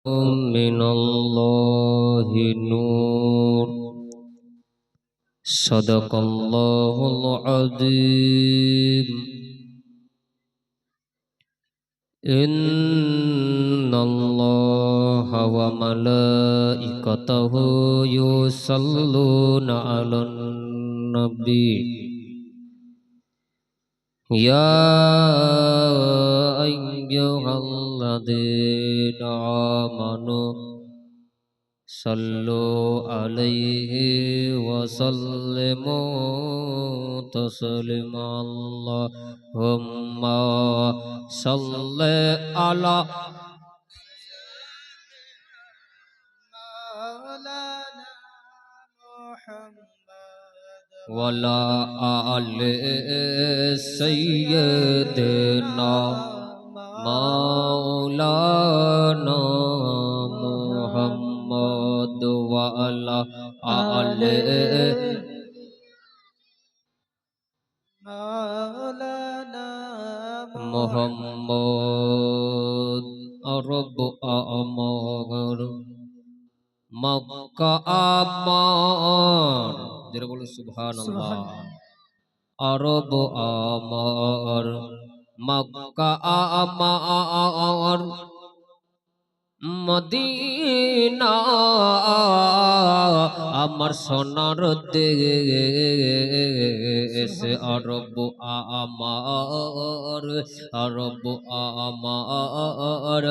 من الله نور صدق الله العظيم إن الله وملائكته يصلون على النبي يا أيها الذين آمنوا صلوا عليه وسلموا تسليما اللهم صل على وعلى آل سيدنا مولانا محمد وعلى آل محمد رب أمر মক্কা আমার যারা বলে সুবহানাল্লাহ আরব আমার মক্কা আমার মদিনা আমার সোনার দেশ আরব আমার আরব আমার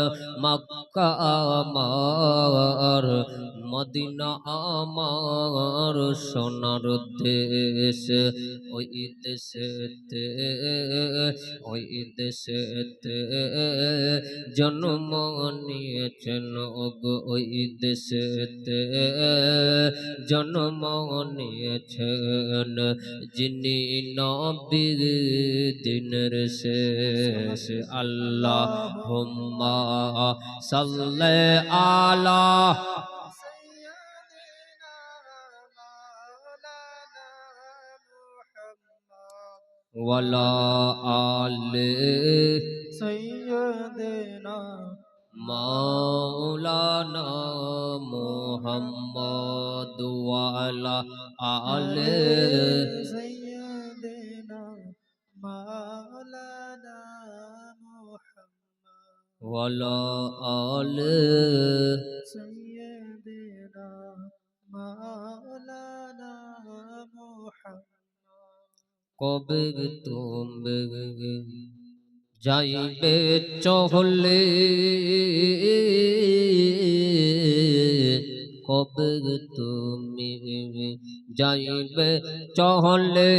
মক্কা আমার মদিনা আমার সোনার দেশ ওই দেশেতে ওই দেশেতে জন্ম নিয়েছেন ওগো ওই দেশেতে জন্ম নিয়েছেন যিনি নবী দিনের শেষ আল্লাহুম্মা সাল্লি আলা ওয়ালা আলে سيدنا মাওলানা মুহাম্মদ ওয়ালা আলে سيدنا مولانا محمد ওয়ালা আলে سيدنا مولانا محمد কবে তুমি যাইবে চহলে কবে তুমি যাইবে চহলে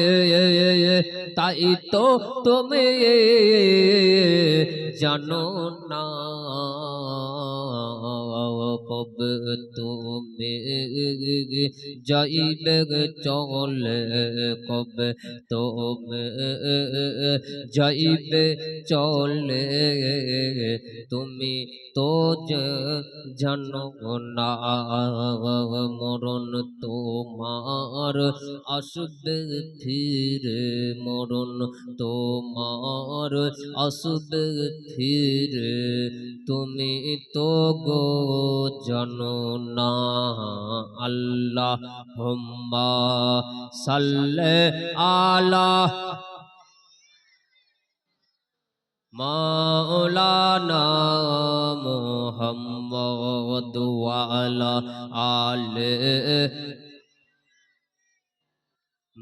তাই তো তুমি জানো না কবে তুমি যাইবে চহলে কবে তুমি যাইবে চলে তুমি তো জানো না মরণ তোমার আসবে ধীরে মরণ তোমার আসবে ধীরে তুমি তো গো জানো না আল্লাহ হুম্মা সাল্লে আলা মাওলানা মুহাম্মদ ওয়ালা আলে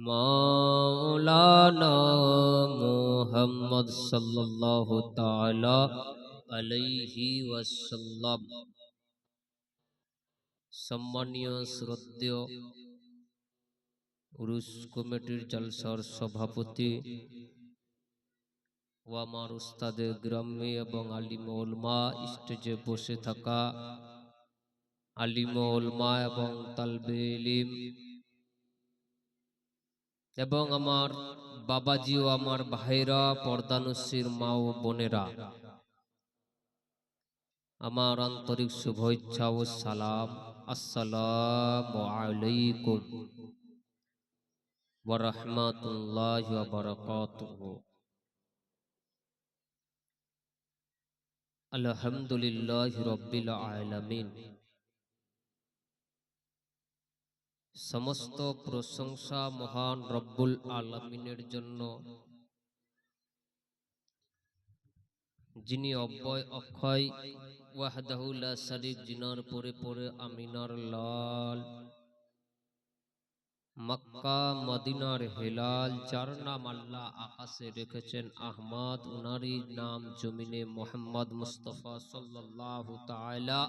মাওলানা মুহাম্মদ সাল্লাল্লাহু তাআলা আলাইহি ওয়াসাল্লাম। সম্মানীয় শ্রদ্ধেয় উরুস কমিটির জলসার সভাপতি ও আমার উস্তাদে গ্রামে এবং আলিম ওলমা স্টেজে বসে থাকা আলিম ওলমা এবং তালবে ইলম এবং আমার বাবাজি ও আমার ভাইরা পর্দানসীর মা ও বোনেরা, আমার আন্তরিক শুভেচ্ছা ও সালাম। আসসালামু আলাইকুম ওয়া রাহমাতুল্লাহি ওয়া বারাকাতুহু। আলহামদুলিল্লাহি রাব্বিল আলামিন। সমস্ত প্রশংসা মহান রব্বুল আলামিনের জন্য, যিনি অব্যয় অক্ষয়, ওয়াহদাহু লা শারীক, জিনার পরে পরে আমিনার লাল, মক্কা মদিনার হেলাল, যার নাম আল্লাহ আকাশে রেখেছেন আহমদ, উনারই নাম জমিনে মোহাম্মদ মুস্তাফা সাল্লাল্লাহু তাআলা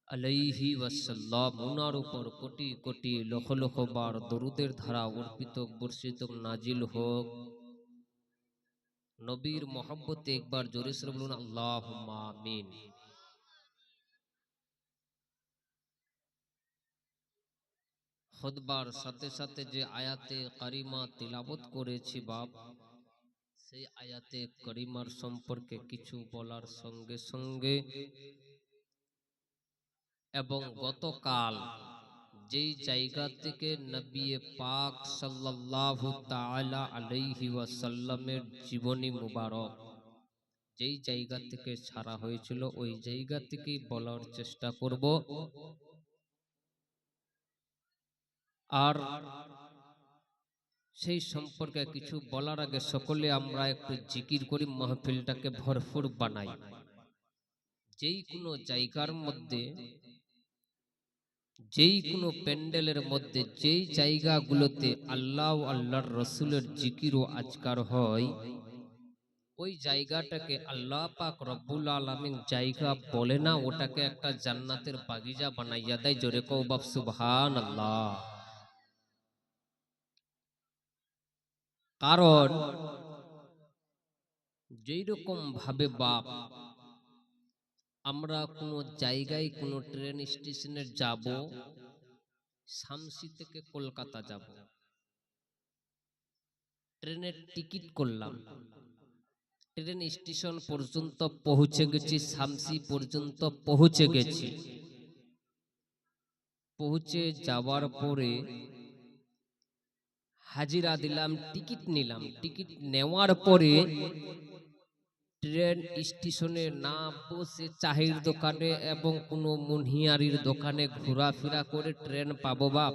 আলাইহি ওয়াসাল্লাম। উনার উপর কোটি কোটি লক্ষ লক্ষ বার দরুদের ধারা অর্পিত বর্ষিত নাজিল হোক। নবীর মহব্বতে একবার জোরে সরে বলুন আল্লাহুম্মা আমিন। খুতবার সাথে সাথে যে আয়াতে কারিমা তিলাবত করেছি বাপ, সেই আয়াতে কারিমার সম্পর্কে কিছু বলার সঙ্গে সঙ্গে এবং গতকাল যেই জায়গা থেকে নবী পাক সাল্লাল্লাহু তাআলা আলাইহি ওয়াসাল্লামের জীবনী মুবারক যেই জায়গা থেকে ছাড়া হয়েছিল, ওই জায়গা থেকেই বলার চেষ্টা করব। আর সেই সম্পর্কে কিছু বলার আগে সকলে আমরা একটু জিকির করি, মাহফিলটাকে ভরপুর বানাই। যেই কোনো জায়গার মধ্যে, যেই কোনো প্যান্ডেলের মধ্যে, যেই জায়গাগুলোতে আল্লাহ ও আল্লাহর রসুলের জিকির ও আজকার হয়, ওই জায়গাটাকে আল্লাহ পাক রব্বুল আলামিন জায়গা বলে না, ওটাকে একটা জান্নাতের বাগিচা বানাইয়া দেয়। জোরে কও বাপ সুবহানাল্লাহ। কারণ যেই রকম ভাবে বাপ আমরা কোনো জায়গায় কোনো ট্রেন স্টেশনে যাব, শামসি থেকে কলকাতা যাব, ট্রেনের টিকিট করলাম, ট্রেন স্টেশন পর্যন্ত পৌঁছে গেছি, শামসি পর্যন্ত পৌঁছে গেছি। পৌঁছে যাওয়ার পরে হাজিরা দিলাম, টিকিট নিলাম। টিকিট নেওয়ার পরে ট্রেন স্টেশনে না বসে চায়ের দোকানে এবং কোনো মুনিয়ারির দোকানে ঘোরাফেরা করে ট্রেন পাবো বাপ?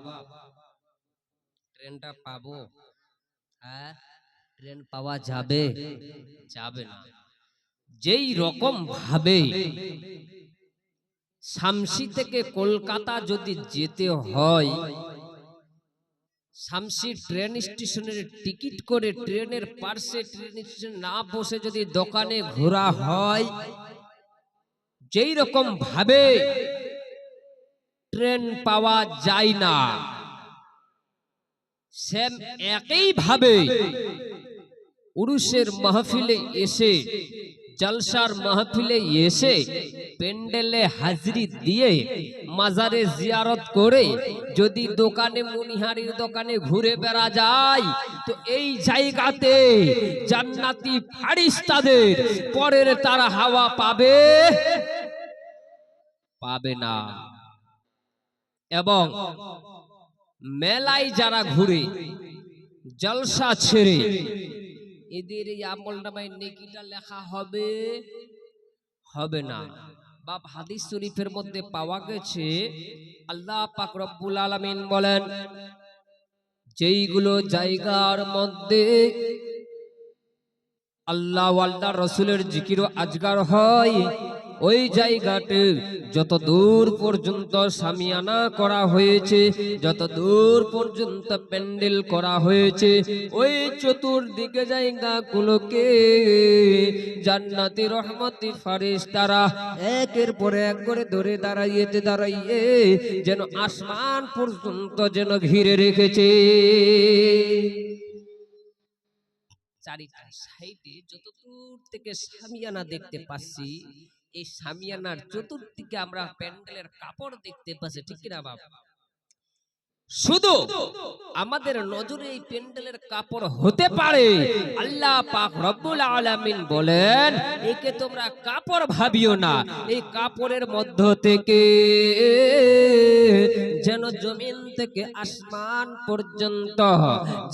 ট্রেনটা পাবো? হ্যাঁ, ট্রেন পাওয়া যাবে? যাবে না। যেই রকম ভাবে শামসি থেকে কলকাতা যদি যেতে হয়, শামসি ট্রেন স্টেশনের টিকিট করে ট্রেনের পার্শ্বে ট্রেন স্টেশন না বসে যদি দোকানে ঘোরা হয়, যেই রকম ভাবে ট্রেন পাওয়া যায় না, সেম একই ভাবে উরুসের মাহফিলে এসে, জলসার মাহফিলে এসে, প্যান্ডেলে হাজরি দিয়ে, মাজারে জিয়ারত করে যদি দোকানে মুনিহারির দোকানে ঘুরে বেড়া যায়, তো এই জায়গাতে জান্নাতি ফারিস্তাদের পরের তারা হাওয়া পাবে? পাবে না। এবং মেলায় যারা ঘুরে, জলসা ছেড়ে, এদের এই আমল নামায় নেকিটা লেখা হবে? হবে না বাপ। হাদিস শরীফের মধ্যে পাওয়া গেছে, আল্লাহ পাক রব্বুল আলামিন বলেন, যেইগুলো জায়গার মধ্যে আল্লাহ ও আল্লাহর রাসূলের জিকির ও আজকার হয়, ওই জায়গাতে যত দূর পর্যন্ত সামিয়ানা করা হয়েছে, যত দূর পর্যন্ত প্যান্ডেল করা হয়েছে, ওই চতুর্দিকে জায়গাগুলোকে জান্নাতি রহমতি ফারিস্তারা একের পর এক করে ধরে দাঁড়াইয়ে যেন আসমান পর্যন্ত যেন ঘিরে রেখেছে। চারিটা সাইডে যত দূর থেকে সামিয়ানা দেখতে পাচ্ছি, এই সামিয়ানার চতুর্দিকে আমরা প্যান্ডেলের কাপড় দেখতে পাচ্ছি, ঠিক কিনা বাবা? শুধু আমাদের নজরে এই প্যান্ডেলের কাপড় হতে পারে, আল্লাহ পাক রব্বুল আলামিন বলেন, একে তোমরা কাপড় ভাবিও না, এই কাপড়ের মধ্য থেকে যেন জমিন থেকে আসমান পর্যন্ত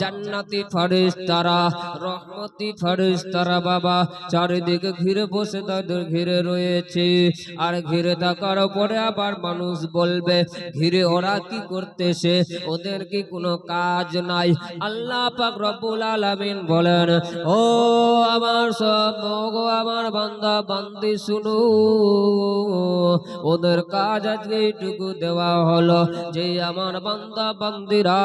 জান্নাতি ফেরেশতারা, রহমতি ফেরেশতারা বাবা চারিদিকে ঘিরে বসে তাদের ঘিরে রয়েছে। আর ঘিরে থাকার পরে আবার মানুষ বলবে, ঘিরে ওরা কি করতেছে, ওদের কি কোনো কাজ নাই? আল্লাহ পাক রব্বুল আলামিন বলেন, ও আমার সব গো আমার বান্দা বান্দি শুনো, ওদের কাজ আজকে এইটুকু দেওয়া হলো যে আমার বান্দা বান্দিরা,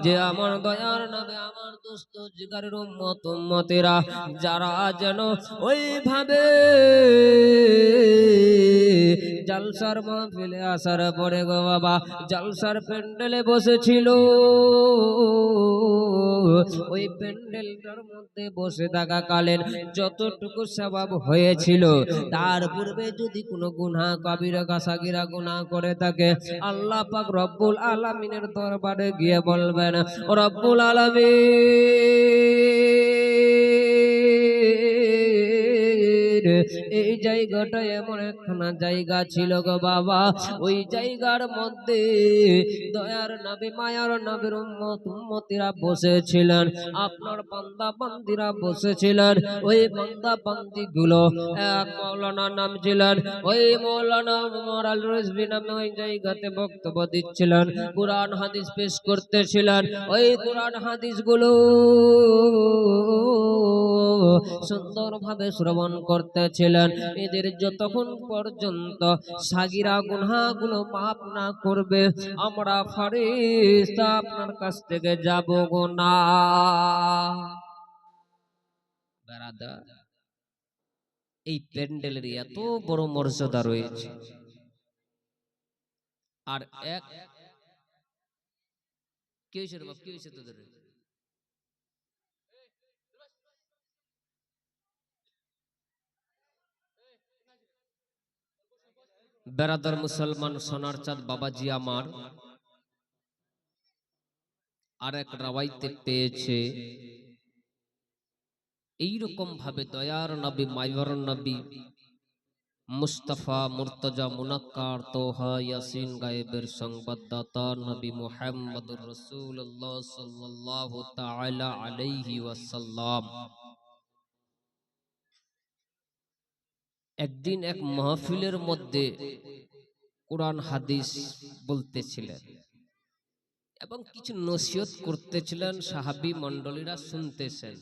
যে আমার দয়ার নবী আমার দোস্ত জিগারের উম্মত উম্মতেরা, যারা যেন ওইভাবে জলসার মাহফিলে আসার পরে গো বাবা জলসার প্যান্ডেলে বসেছিল, ওই প্যান্ডেলটার মধ্যে বসে থাকাকালীন যতটুকু সওয়াব হয়েছিল তার পূর্বে যদি কোনো গুনাহ কবিরা সাগীরা গুনাহ করে থাকে, আল্লাহ পাক রব্বুল আলামিনের দরবারে গিয়ে বলবেন, ও রব্বুল আলামিন, এই জায়গাটা এমন একখানা জায়গা ছিল গো বাবা, ওই জায়গার মধ্যে দয়ার নবী মায়ার নবীর উম্মত উম্মতিরা বসেছিলেন, আপনার বান্দা বান্দিরা বসেছিলেন। ওই বান্দা বান্দি গুলো এক মাওলানা নাম ছিলেন, ওই মাওলানা ওমর আল রিজভী নামে ওই জায়গাতে বক্তব্য দিচ্ছিলেন, কুরআন হাদিস পেশ করতেছিলেন। ওই কুরআন হাদিস গুলো সুন্দরভাবে শ্রবণ করতেছিলেন। এদের যতক্ষণ পর্যন্ত সাগীরা গুনাহগুলো মাফ না করবে, আমরা ফেরেশতা আপনার কাছ থেকে যাব গো না। বেরাদার, এই প্যান্ডেলের এত বড় মর্যাদা রয়েছে। আর এক কি হয়েছে রে বাপ, কি হয়েছে তোদের? বেরাদার মুসলমান সোনার চাঁদ বাবাজি আমার আর এক রাওয়াইতে পেয়েছে, এইরকম ভাবে দয়ার নবী মায়ার নবী মুস্তাফা মুর্তজা মুনাক্কার তোহা ইয়াসিন গায়েবের সংবাদদাতা নবী মুহাম্মদুর রাসূলুল্লাহ সাল্লাল্লাহু তাআলা আলাইহি ওয়াসাল্লাম একদিন এক মাহফিলের মধ্যে কুরআন হাদিস বলতেছিলেন এবং কিছু নসিহত করতেছিলেন, সাহাবী মণ্ডলীরা শুনতেছেন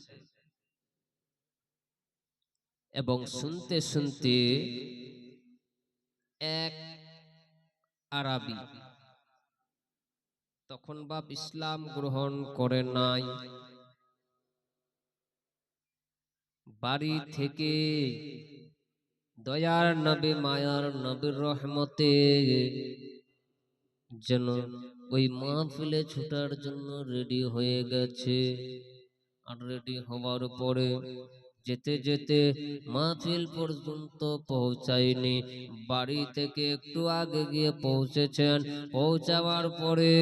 এবং শুনতে শুনতে এক আরবি, তখন বাপ ইসলাম গ্রহণ করে নাই, বাড়ি থেকে দয়ার নবী মায়ার নবীর রহমতে যেন ওই মাহফিলে ছুটার জন্য রেডি হয়ে গেছে। আর রেডি হওয়ার পরে যেতে যেতে মাহফিল পর্যন্ত পৌঁছায়নি, বাড়ি থেকে একটু আগে গিয়ে পৌঁছেছেন। পৌঁছাবার পরে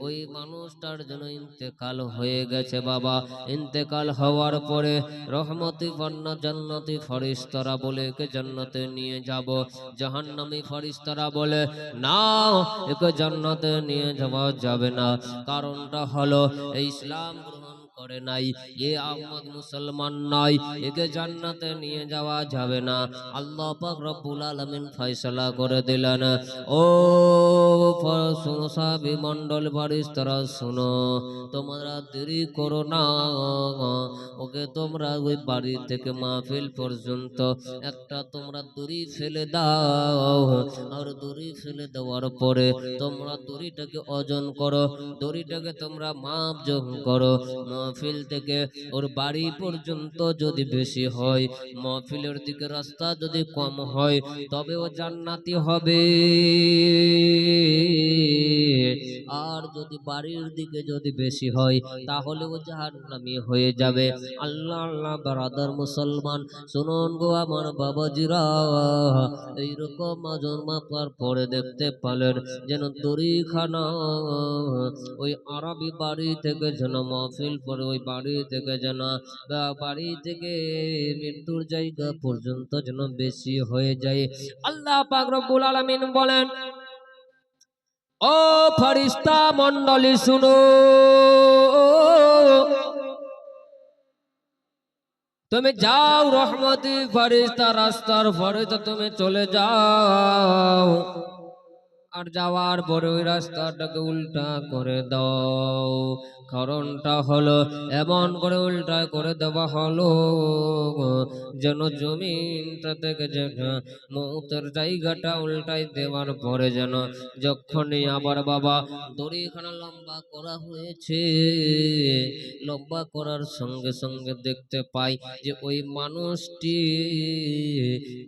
ওই মানুষটার যেন ইন্তেকাল হয়ে গেছে বাবা। ইন্তেকাল হওয়ার পরে রহমতি বন্না জান্নাতি ফেরেশতারা বলে একে জান্নাতে নিয়ে যাব, জাহান্নামী ফেরেশতারা বলে না, একে জান্নাতে নিয়ে যাওয়া যাবে না। কারণটা হলো এই ইসলাম গ্রহণ করে নাই, এ আহমদ মুসলমান নাই, একে জান্নাতে নিয়ে যাওয়া যাবে না। আল্লাহ পাক রব্বুল আলামিন ফয়সালা করে দিলেন, ও সাহাবী মণ্ডল ফেরেশতারা শুনো, তোমরা দেরি করো না, ওকে তোমরা ওই বাড়ি থেকে মাহফিল পর্যন্ত একটা তোমরা দড়ি ফেলে দাও, আর দড়ি ফেলে দেওয়ার পরে তোমরা দড়িটাকে ওজন করো, দড়িটাকে তোমরা মাপ যোগ করো, মাহফিল থেকে ওর বাড়ি পর্যন্ত যদি বেশি হয়, মাহফিলের দিকে রাস্তা যদি কম হয়, তবে ও জান্নাতি হবে, আর যদি বাড়ির দিকে যদি বেশি হয় তাহলে ও জাহান্নামী হয়ে যাবে। আল্লাহ আল্লাহ ব্রাদার মুসলমান শুনুন গো আমার বাবাজিরা, এইরকম ওজন মাপার পরে দেখতে পেলেন যেন দড়িখানা ওই আরবি বাড়ি থেকে যেন মাহফিল পরে ওই বাড়ি থেকে যেন বাড়ি থেকে মৃত্যুর জায়গা পর্যন্ত যেন বেশি হয়ে যায়। আল্লাহ পাক রব্বুল আলামিন বলেন, ও ফেরেশতা মণ্ডলী শুনো, তুমি যাও রহমতি ফেরেশতা রাস্তার ফরেতে তুমি চলে যাও, আর যাওয়ার পরে ওই রাস্তাটাকে উল্টা করে দাও। কারণটা হলো এমন করে উল্টা করে দেওয়া হলো যেন জমিনটা থেকে যেন মৌতের জায়গাটা উল্টাই দেওয়ার পরে যেন যখনই আবার বাবা দড়িখানা লম্বা করা হয়েছে, লম্বা করার সঙ্গে সঙ্গে দেখতে পাই যে ওই মানুষটি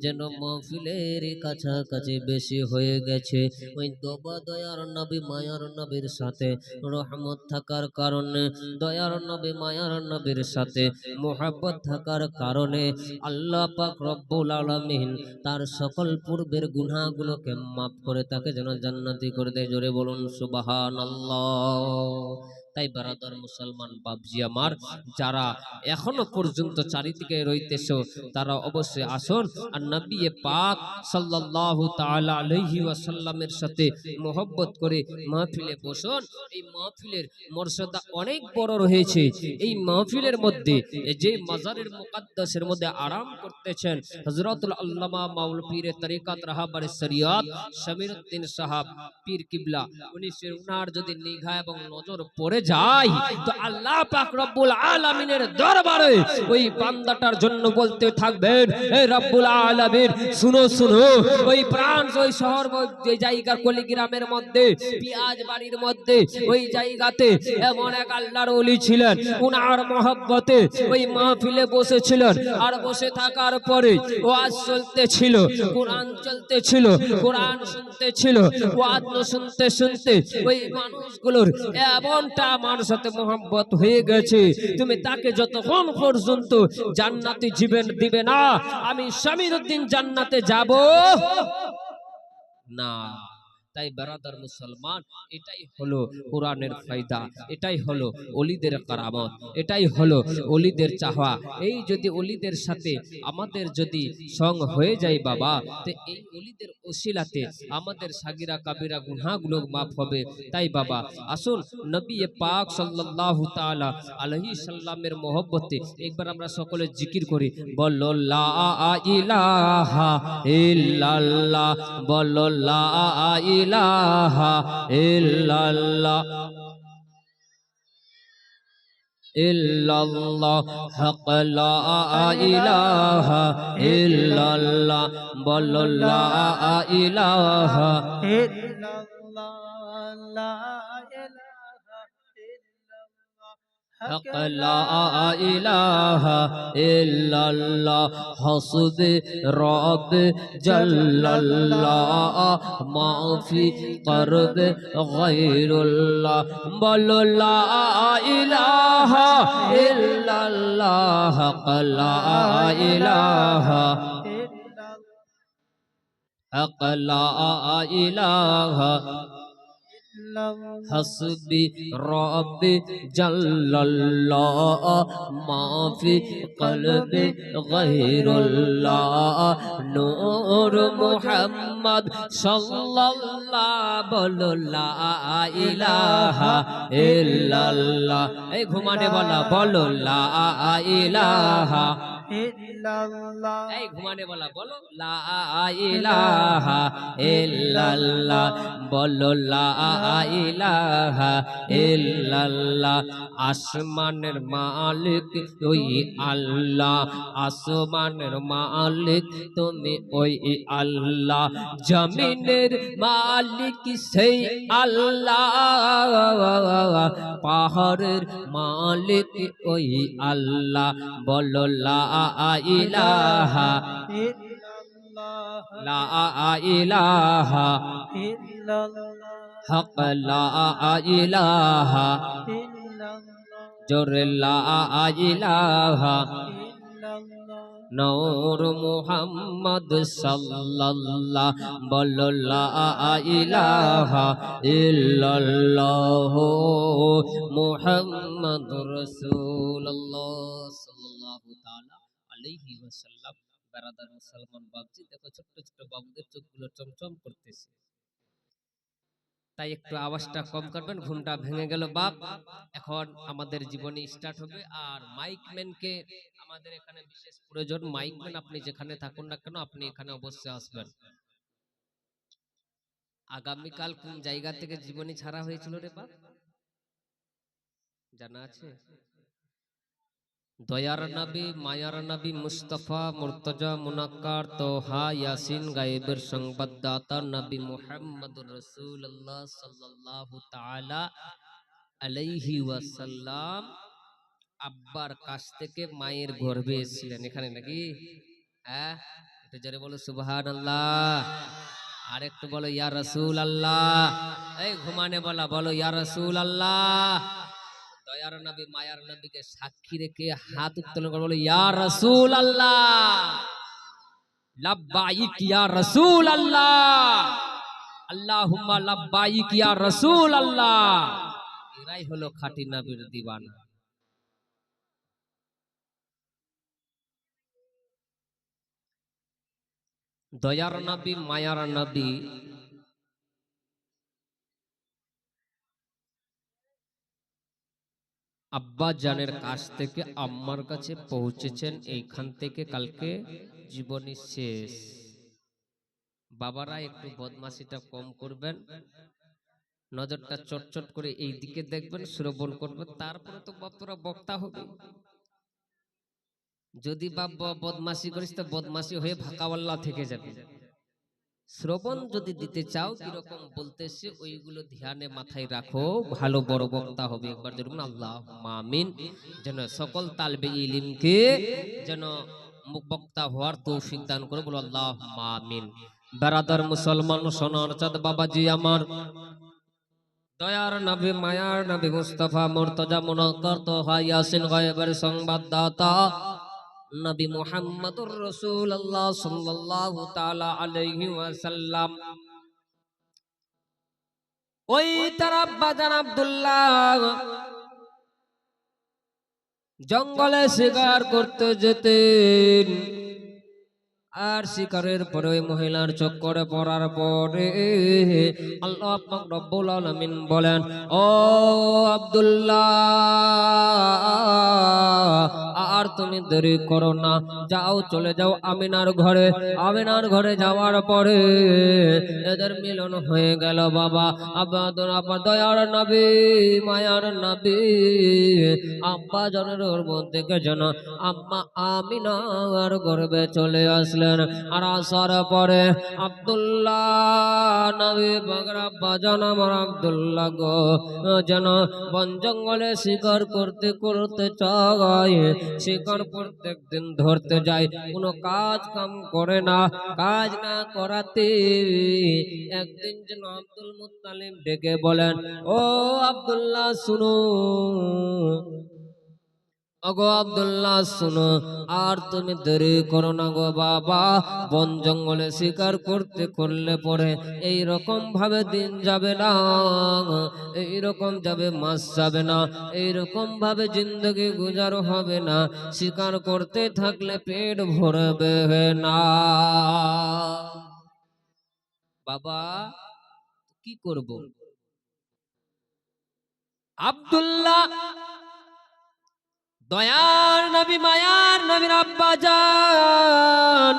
যেন মাহফিলের কাছাকাছি বেশি হয়ে গেছে। ওই দবা দয়ার নবী মায়ার নবীর সাথে রহমত থাকার কারণে, দয়ার নবী মায়ার নবীর সাথে মোহাব্বত থাকার কারণে আল্লাহ পাক রব্বুল আলামিন তার সকল পূর্বের গুনাহগুলোকে মাফ করে তাকে যেন জান্নাতি করে দেয়। জোরে বলুন সুবহানাল্লাহ। তাই বারাদার মুসলমান বাবজি আমার, যারা এখনো পর্যন্ত চারিদিকে রইতেছো তারা অবশ্যই আসুন আর নবী পাক সাল্লাল্লাহু তাআলা আলাইহি ওয়াসাল্লামের সাথে মোহব্বত করে মাহফিলে বসুন। এই মাহফিলের মর্যাদা অনেক বড় রয়েছে। এই মাহফিলের মধ্যে যে মাজারের মুকাদ্দাসের মধ্যে আরাম করতেছেন হযরতুল আল্লামা মাওলানা পীর তরিকাত রাহবার শরিয়ত শমীরউদ্দিন সাহাব পীর কিবলা, উনার যদি নিগাহ এবং নজর পড়ে যায় তো আল্লাহ পাক রব্বুল আলামিনের দরবারে ওই বান্দাটার জন্য বলতে থাকবেন, হে রব্বুল আলামিন শুনো শুনো, ওই প্রাণ ওই শহর ওই জায়গা কলিগ্রামের মধ্যে পিয়াজ বাড়ির মধ্যে ওই জায়গাতে এমন এক আল্লাহর ওলি ছিলেন, উনার মহব্বতে ওই মাহফিলে বসেছিলেন। আর বসে থাকার পরে ওয়াজ চলতেছিল, কোরআন চলতেছিল, কোরআন শুনতেছিল, ওয়াজ শুনতে শুনতে ওই মানুষগুলোর এমনটা আমার সাথে মোহাম্মত হয়ে গেছে, তুমি তাকে যতক্ষণ পর্যন্ত জান্নাতি জীবন দিবে না আমি শমীরউদ্দিন জান্নাতে যাব না। তাই বারাদার মুসলমান, এটাই হলো কোরআনের ফায়দা, এটাই হলো ওলিদের কারামত, এটাই হলো ওলিদের চাওয়া। এই যদি ওলিদের সাথে আমাদের যদি সঙ্গ হয়ে যায় বাবা, তো এই ওলিদের ওসিলাতে আমাদের সাগিরা কাবিরা গুনাহগুলো মাফ হবে। তাই বাবা আসুন নবী পাক সাল্লাল্লাহু তাআলা আলাইহি সাল্লামের মহব্বতে একবার আমরা সকলে জিকির করি, বলো লা ইলাহা ইল্লাল্লাহ, বলো লা ইলাহা ইল্লাল্লাহ ইল্লাল্লাহ, হক লা ইলাহা ইল্লাল্লাহ, বলো লা ইলাহা ইল্লাল্লাহ, লা ইলাহা ইল্লাল্লাহ, হক লা ইলাহা ইল্লাল্লাহ, হসবে রব জাল্লাল্লাহ, মাফি করবে গায়রুল্লাহ, বলো লা ইলাহা ইল্লাল্লাহ, হক লা ইলাহা হক লা ইলাহা হসবি রব্বি জাল্লাল্লাহ, মাফি কলবে গায়রুল্লাহ, নূর মুহাম্মদ সাল্লাল্লাহ, বলো লা ইলাহা ইল্লাল্লাহ। এই ঘুমানে বলা, বলো লা ইলাহা ইল্লাল্লাহ, এই ঘুমানে বলা, বলো লা ইলাহা ইল্লাল্লাহ, বলো লা ইলাহা ইল্লাল্লাহ। আসমানের মালিক ওই আল্লাহ, আসমানের মালিক তুমি ওই আল্লাহ, জমিনের মালিক সেই আল্লাহ, পাহাড়ের মালিক ওই আল্লাহ, বলো লা ইলাহা ইল্লাল্লাহ, লা ইলাহা ইল্লাল্লাহ, হক লা ইলাহা ইল্লাল্লাহ, জোরে লা ইলাহা ইল্লাল্লাহ, নূর মুহাম্মদ সাল্লাল্লাহ, বলো লা ইলাহা ইল্লাল্লাহ, মুহাম্মাদুর রাসূলুল্লাহ সাল্লাল্লাহু তাআলা আলাইহি ওয়াসাল্লাম। বারাদার মুসলমান বাবজি দেখো ছোট্ট ছোট্ট বাবুদের চোখগুলো চমচম করতেছে। তাই একটু আওয়াজটা কম করবেন, ঘুমটা ভেঙে গেল বাপ। এখন আমাদের জীবনী স্টার্ট হবে। আর মাইকম্যানকে আমাদের এখানে বিশেষ প্রয়োজন। মাইকম্যান আপনি যেখানে থাকুন না কেন, আপনি এখানে অবশ্যই আসবেন। আগামীকাল কোন জায়গা থেকে জীবনী ছাড়া হয়েছিল রে বাপ, জানা আছে? দয়ার নবী, মায়ার নবী মুস্তাফা মুর্তজা মুনাক্কার তোহা ইয়াসিন গায়েবের সংবাদদাতা নবী মুহাম্মদুর রাসূলুল্লাহ সাল্লাল্লাহু তাআলা আলাইহি ওয়াসাল্লাম আব্বার কাছ থেকে মায়ের গর্ভে এসেছিলেন এখানে নাকি? হ্যাঁ, একটু জোরে বলো সুবহানাল্লাহ। আর একটু বলো ইয়া রাসূলুল্লাহ। এই ঘুমানে বলা, বলো ইয়া রাসূলুল্লাহ। দয়ার নবী মায়ার নবীকে সাক্ষী রেখে হাত উত্তোলন করে বলো ইয়া রাসূলুল্লাহ, লাব্বাইক ইয়া রাসূলুল্লাহ, আল্লাহুম্মা লাব্বাইক ইয়া রাসূলুল্লাহ। এরাই হলো খাঁটি নবীর দিওয়ানা। দয়ার নবী মায়ার নবী আব্বা জানের কাছ থেকে আম্মার কাছে পৌঁছেছেন। এইখান থেকে কালকে জীবনী শেষ। বাবারা একটু বদমাশিটা কম করবেন, নজরটা চটচট করে এই দিকে দেখবেন, শ্রবণ করবেন, তারপরে তো বাপরা বক্তা হবে। যদি বাপ বদমাশি করিস তো বদমাশি হয়ে ভাকাওয়াল্লা থেকে যাবে। শ্রবণ যদি দিতে চাও কিরকম বলতেছে ওইগুলো ধ্যানে মাথায় রাখো, ভালো বড় বক্তা হবে। একবার জরুর আল্লাহুম্মা আমিন। যেন সকল তালবে ইলমকে যেন বক্তা হওয়ার তৌফিক দান করে, বলো আল্লাহুম্মা আমিন। বেরাদার মুসলমান সোনার চাঁদ বাবাজি আমার, দয়ার নবী মায়ার নবী মুস্তাফা মুর্তজা মুনাক্কার তোহা ইয়াসিন গায়েবের সংবাদদাতা নবী মুহাম্মদুর রাসূলুল্লাহ সাল্লাল্লাহু তাআলা আলাইহি ওয়াসাল্লাম ওই তার আব্বা জান আব্দুল্লাহ জঙ্গলে শিকার করতে যেতেন। আর শিকারের পরে ওই মহিলার চক্করে পড়ার পরে আল্লাহ পাক রব্বুল আলামিন বলেন, ও আব্দুল্লাহ, আর তুমি দেরি করো না, যাও চলে যাও আমিনার ঘরে। আমিনার ঘরে যাওয়ার পরে এদের মিলন হয়ে গেল। বাবা আব্বা দয়ার নবী মায়ার নবী আব্বা জনের মধ্যে যেন আম্মা আমিনার গর্ভে চলে আসলেন। আর আসার পরে আব্দুল্লাহ নবী বগরা বাজান আমার আব্দুল্লাহ গো যেন বন জঙ্গলে শিকার করতে করতে চায়। শিকার প্রত্যেক দিন ধরতে যায়, কোনো কাজ কাম করে না। কাজ না করাতে একদিন যেন আব্দুল মুত্তালিব ডেকে বলেন, ও আব্দুল্লাহ শুনো, ওগো আব্দুল্লাহ শুনো, আর তুমি দেরি করো না গো বাবা। বন জঙ্গলে শিকার করতে করলে পরে এই রকম ভাবে দিন যাবে না, এই রকম যাবে মাস যাবে না, এই রকম ভাবে জিন্দগি গুজার হবে না। শিকার করতে থাকলে পেট ভরবে না। বাবা কি করব? আব্দুল্লাহ দয়ার নবী মায়ার নবীর আব্বা জান,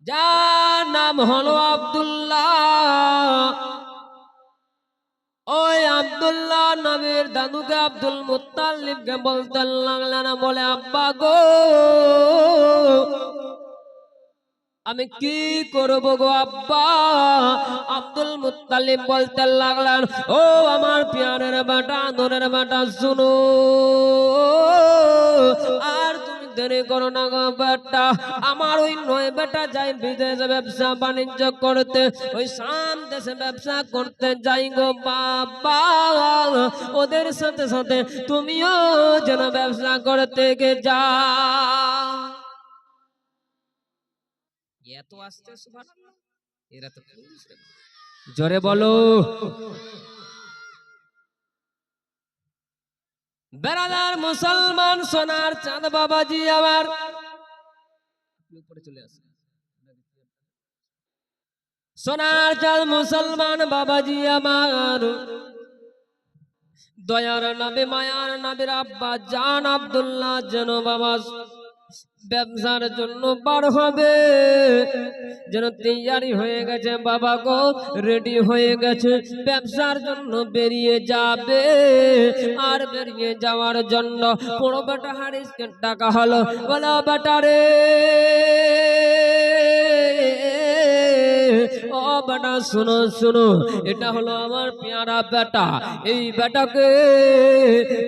যার নাম হলো আব্দুল্লাহ, ওই আব্দুল্লাহ নবীর দাদুকে আব্দুল মুত্তালিবকে বলতে লাগলেন, বলে আব্বা গো আমি কি করব গো আব্বা? আব্দুল মুত্তালিব বলতে লাগলেন, ও আমার পিয়ারের বেটা আদরের বেটা শুনো, আর তুমি দেরি করো না গো বেটা। আমার ওই নয় বেটা যাই বিদেশে ব্যবসা বাণিজ্য করতে, ওই শাম দেশে ব্যবসা করতে যাই গো বাবা। ওদের সাথে সাথে তুমিও যেন ব্যবসা করতে গে যাও। এত আসতে সুবহানাল্লাহ, এরা তো জোরে বলো। বেরাদার মুসলমান সোনার চাঁদ বাবাজি আমার, উপরে চলে আসে সোনার চাঁদ মুসলমান বাবাজি আমার, দয়ার নবী মায়ার নবীর আব্বা জান আব্দুল্লাহ যেন বাবা ব্যবসার জন্য বার হবে, যেন তৈয়ারি হয়ে গেছে বাবা গো, রেডি হয়ে গেছে, ব্যবসার জন্য বেরিয়ে যাবে। আর বেরিয়ে যাওয়ার জন্য বড় বেটা হারিসকে ডাকা হলো, বলো বেটা রে, ও বেটা শুনো শুনো, এটা হলো আমার পেয়ারা বেটা। এই বেটাকে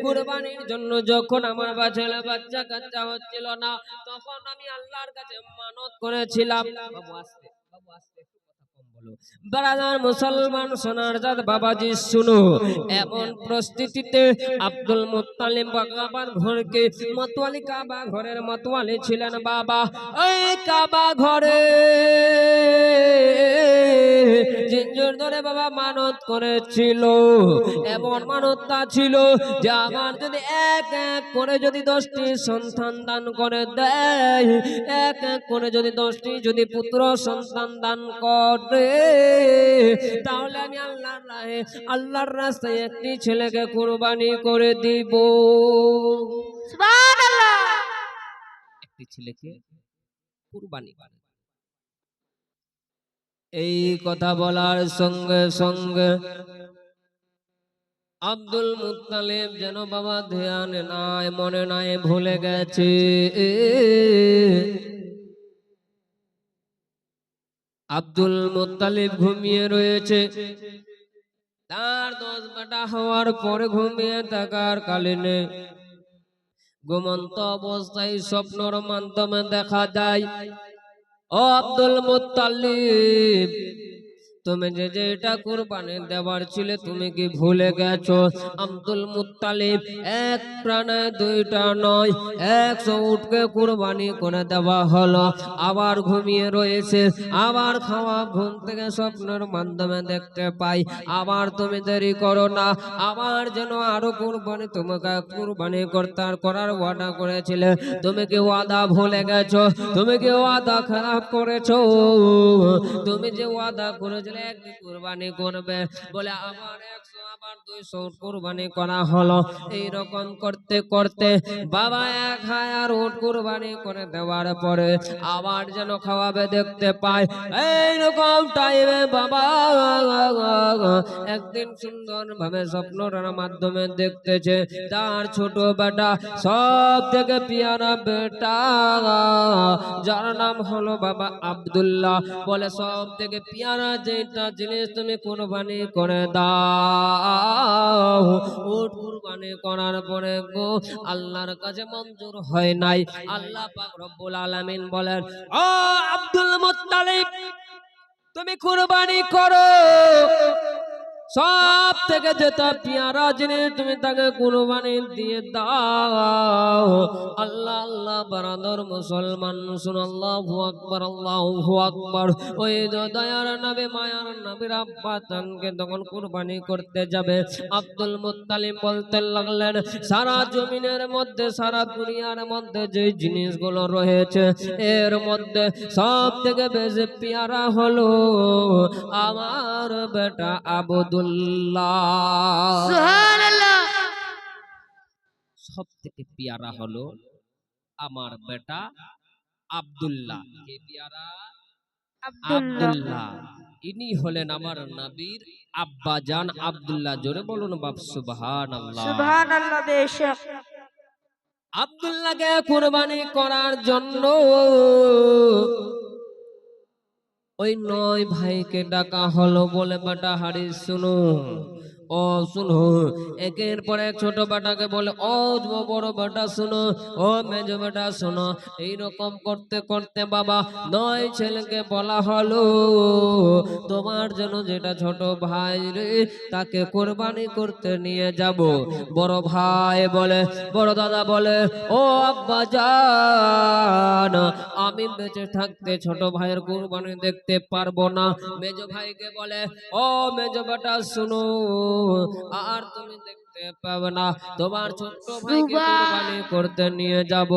কুরবানির জন্য যখন আমার বাচ্চা কাচ্চা হচ্ছিল না, তখন আমি আল্লাহর কাছে মানত করেছিলাম। বাবু আসতে, বাবু আসতে, একটু কথা কম বলো। ব্রাদার মুসলমান সোনার জাত বাবাজি শুনো, এমন পরিস্থিতিতে আব্দুল মুত্তালিব কাবার ঘরকে মতওয়ালি, কাবা ঘরের মতওয়ালি ছিলেন বাবা। ওই কাবা ঘরে জিঞ্জর ধরে বাবা মানত করেছিল, এমন মানতটা ছিল যে আমার যদি এক এক করে যদি 10টি সন্তান দান করে দেয়, এক এক করে যদি 10টি যদি পুত্র সন্তান দান করে, তাহলে আমি আল্লাহর রাস্তায় একটি ছেলেকে কুরবানি করে দিব। সুবহানাল্লাহ। একটি ছেলেকে কুরবানি করে। এই কথা বলার সঙ্গে সঙ্গে আব্দুল মুত্তালিব যেন বাবা ধ্যান নাই, মনে নাই, ভুলে গেছে। আব্দুল মুত্তালিব ঘুমিয়ে রয়েছে। তার 10 বেটা হওয়ার পরে ঘুমিয়ে থাকার কালীনে ঘুমন্ত অবস্থায় স্বপ্নর মাধ্যমে দেখা যায়, ও আব্দুল মুত্তালিব, তুমি যে যেটা কুরবানি দেওয়ার ছিল তুমি কি ভুলে গেছো? আব্দুল মুত্তালিব এক প্রাণে দুইটা নয়, 100 উটকে কুরবানি করে দেওয়া হলো। আবার ঘুমিয়ে রয়েছে, আবার খাওয়া ঘুম থেকে স্বপ্নের মাধ্যমে দেখতে পাই। আবার তুমি দেরি করো না, আবার যেন আরো কুরবানি তোমাকে কুরবানি করার ওয়াদা করেছিলে, তুমি কি ওয়াদা ভুলে গেছো? তুমি কি ওয়াদা খারাপ করেছো? তুমি যে ওয়াদা করেছিলে একদিন কুরবানি করবে বলে আবার 100 আবার 200 কুরবানি করা হলো। এইরকম করতে করতে বাবা 1000 উট কুরবানি করে দেওয়ার পরে আবার যেন খাওয়াবে দেখতে পায়। এইরকম টাইমে বাবা একদিন সুন্দর ভাবে স্বপ্নর মাধ্যমে দেখতেছে তার ছোট বেটা, সব থেকে পিয়ারা বেটা, যার নাম হলো বাবা আব্দুল্লাহ, বলে সব থেকে পিয়ারা যেটা জিনিস তুমি কুরবানি করে দাও। উট কুরবানি করার পরে গো আল্লাহর কাছে মঞ্জুর হয় নাই। আল্লাহ পাক রব্বুল আলামিন বলেন, ও আব্দুল মুত্তালিব, তুমি কুরবানি করো, সব থেকে যেটা পিয়ারা জিনিস তুমি তাকে কুরবানি দিয়ে দাও। আল্লাহ আল্লাহ বারাদর মুসলমান শুন, আল্লাহু আকবার, আল্লাহু আকবার। ওই দয়ার নবী মায়ার নবীর আব্বা জানকে তখন কুরবানি করতে যাবে, আব্দুল মুত্তালিব বলতে লাগলেন, সারা জমিনের মধ্যে, সারা দুনিয়ার মধ্যে যে জিনিসগুলো রয়েছে এর মধ্যে সব থেকে বেশি পিয়ারা হলো আমার বেটা আব্দুল্লাহ। সুবহানাল্লাহ। সব থেকে পিয়ারা হলো আমার বেটা আব্দুল্লাহ। কে পিয়ারা? আব্দুল্লাহ। ইনি হলেন আমার নবীর আব্বা জান আব্দুল্লাহ। জোরে বলুন বাপ সুবহানাল্লাহ। সুবহানাল্লাহ। বেশক আব্দুল্লাহকে কুরবানি করার জন্য ওই 9 ভাইকে ডাকা হলো, বলে বেটা হারিস শুনো, ও শুনো। একের পর এক ছোট বেটাকে বলে, ও বড় বেটা শুনো, ও মেজ বেটা শুনো। এইরকম করতে করতে বাবা 9 ছেলেকে বলা হলো, তোমার জন্য যেটা ছোট ভাই রে তাকে কোরবানি করতে নিয়ে যাব। বড় ভাই বলে, বড় দাদা বলে, ও আব্বা জান, আমি বেঁচে থাকতে ছোট ভাইয়ের কুরবানি দেখতে পারবো না। মেজ ভাইকে বলে, ও মেজ বেটা শুনো, আর তুমি দেখতে পাবে না, তোমার ছোট্ট ভাইকে কুরবানি করতে নিয়ে যাব।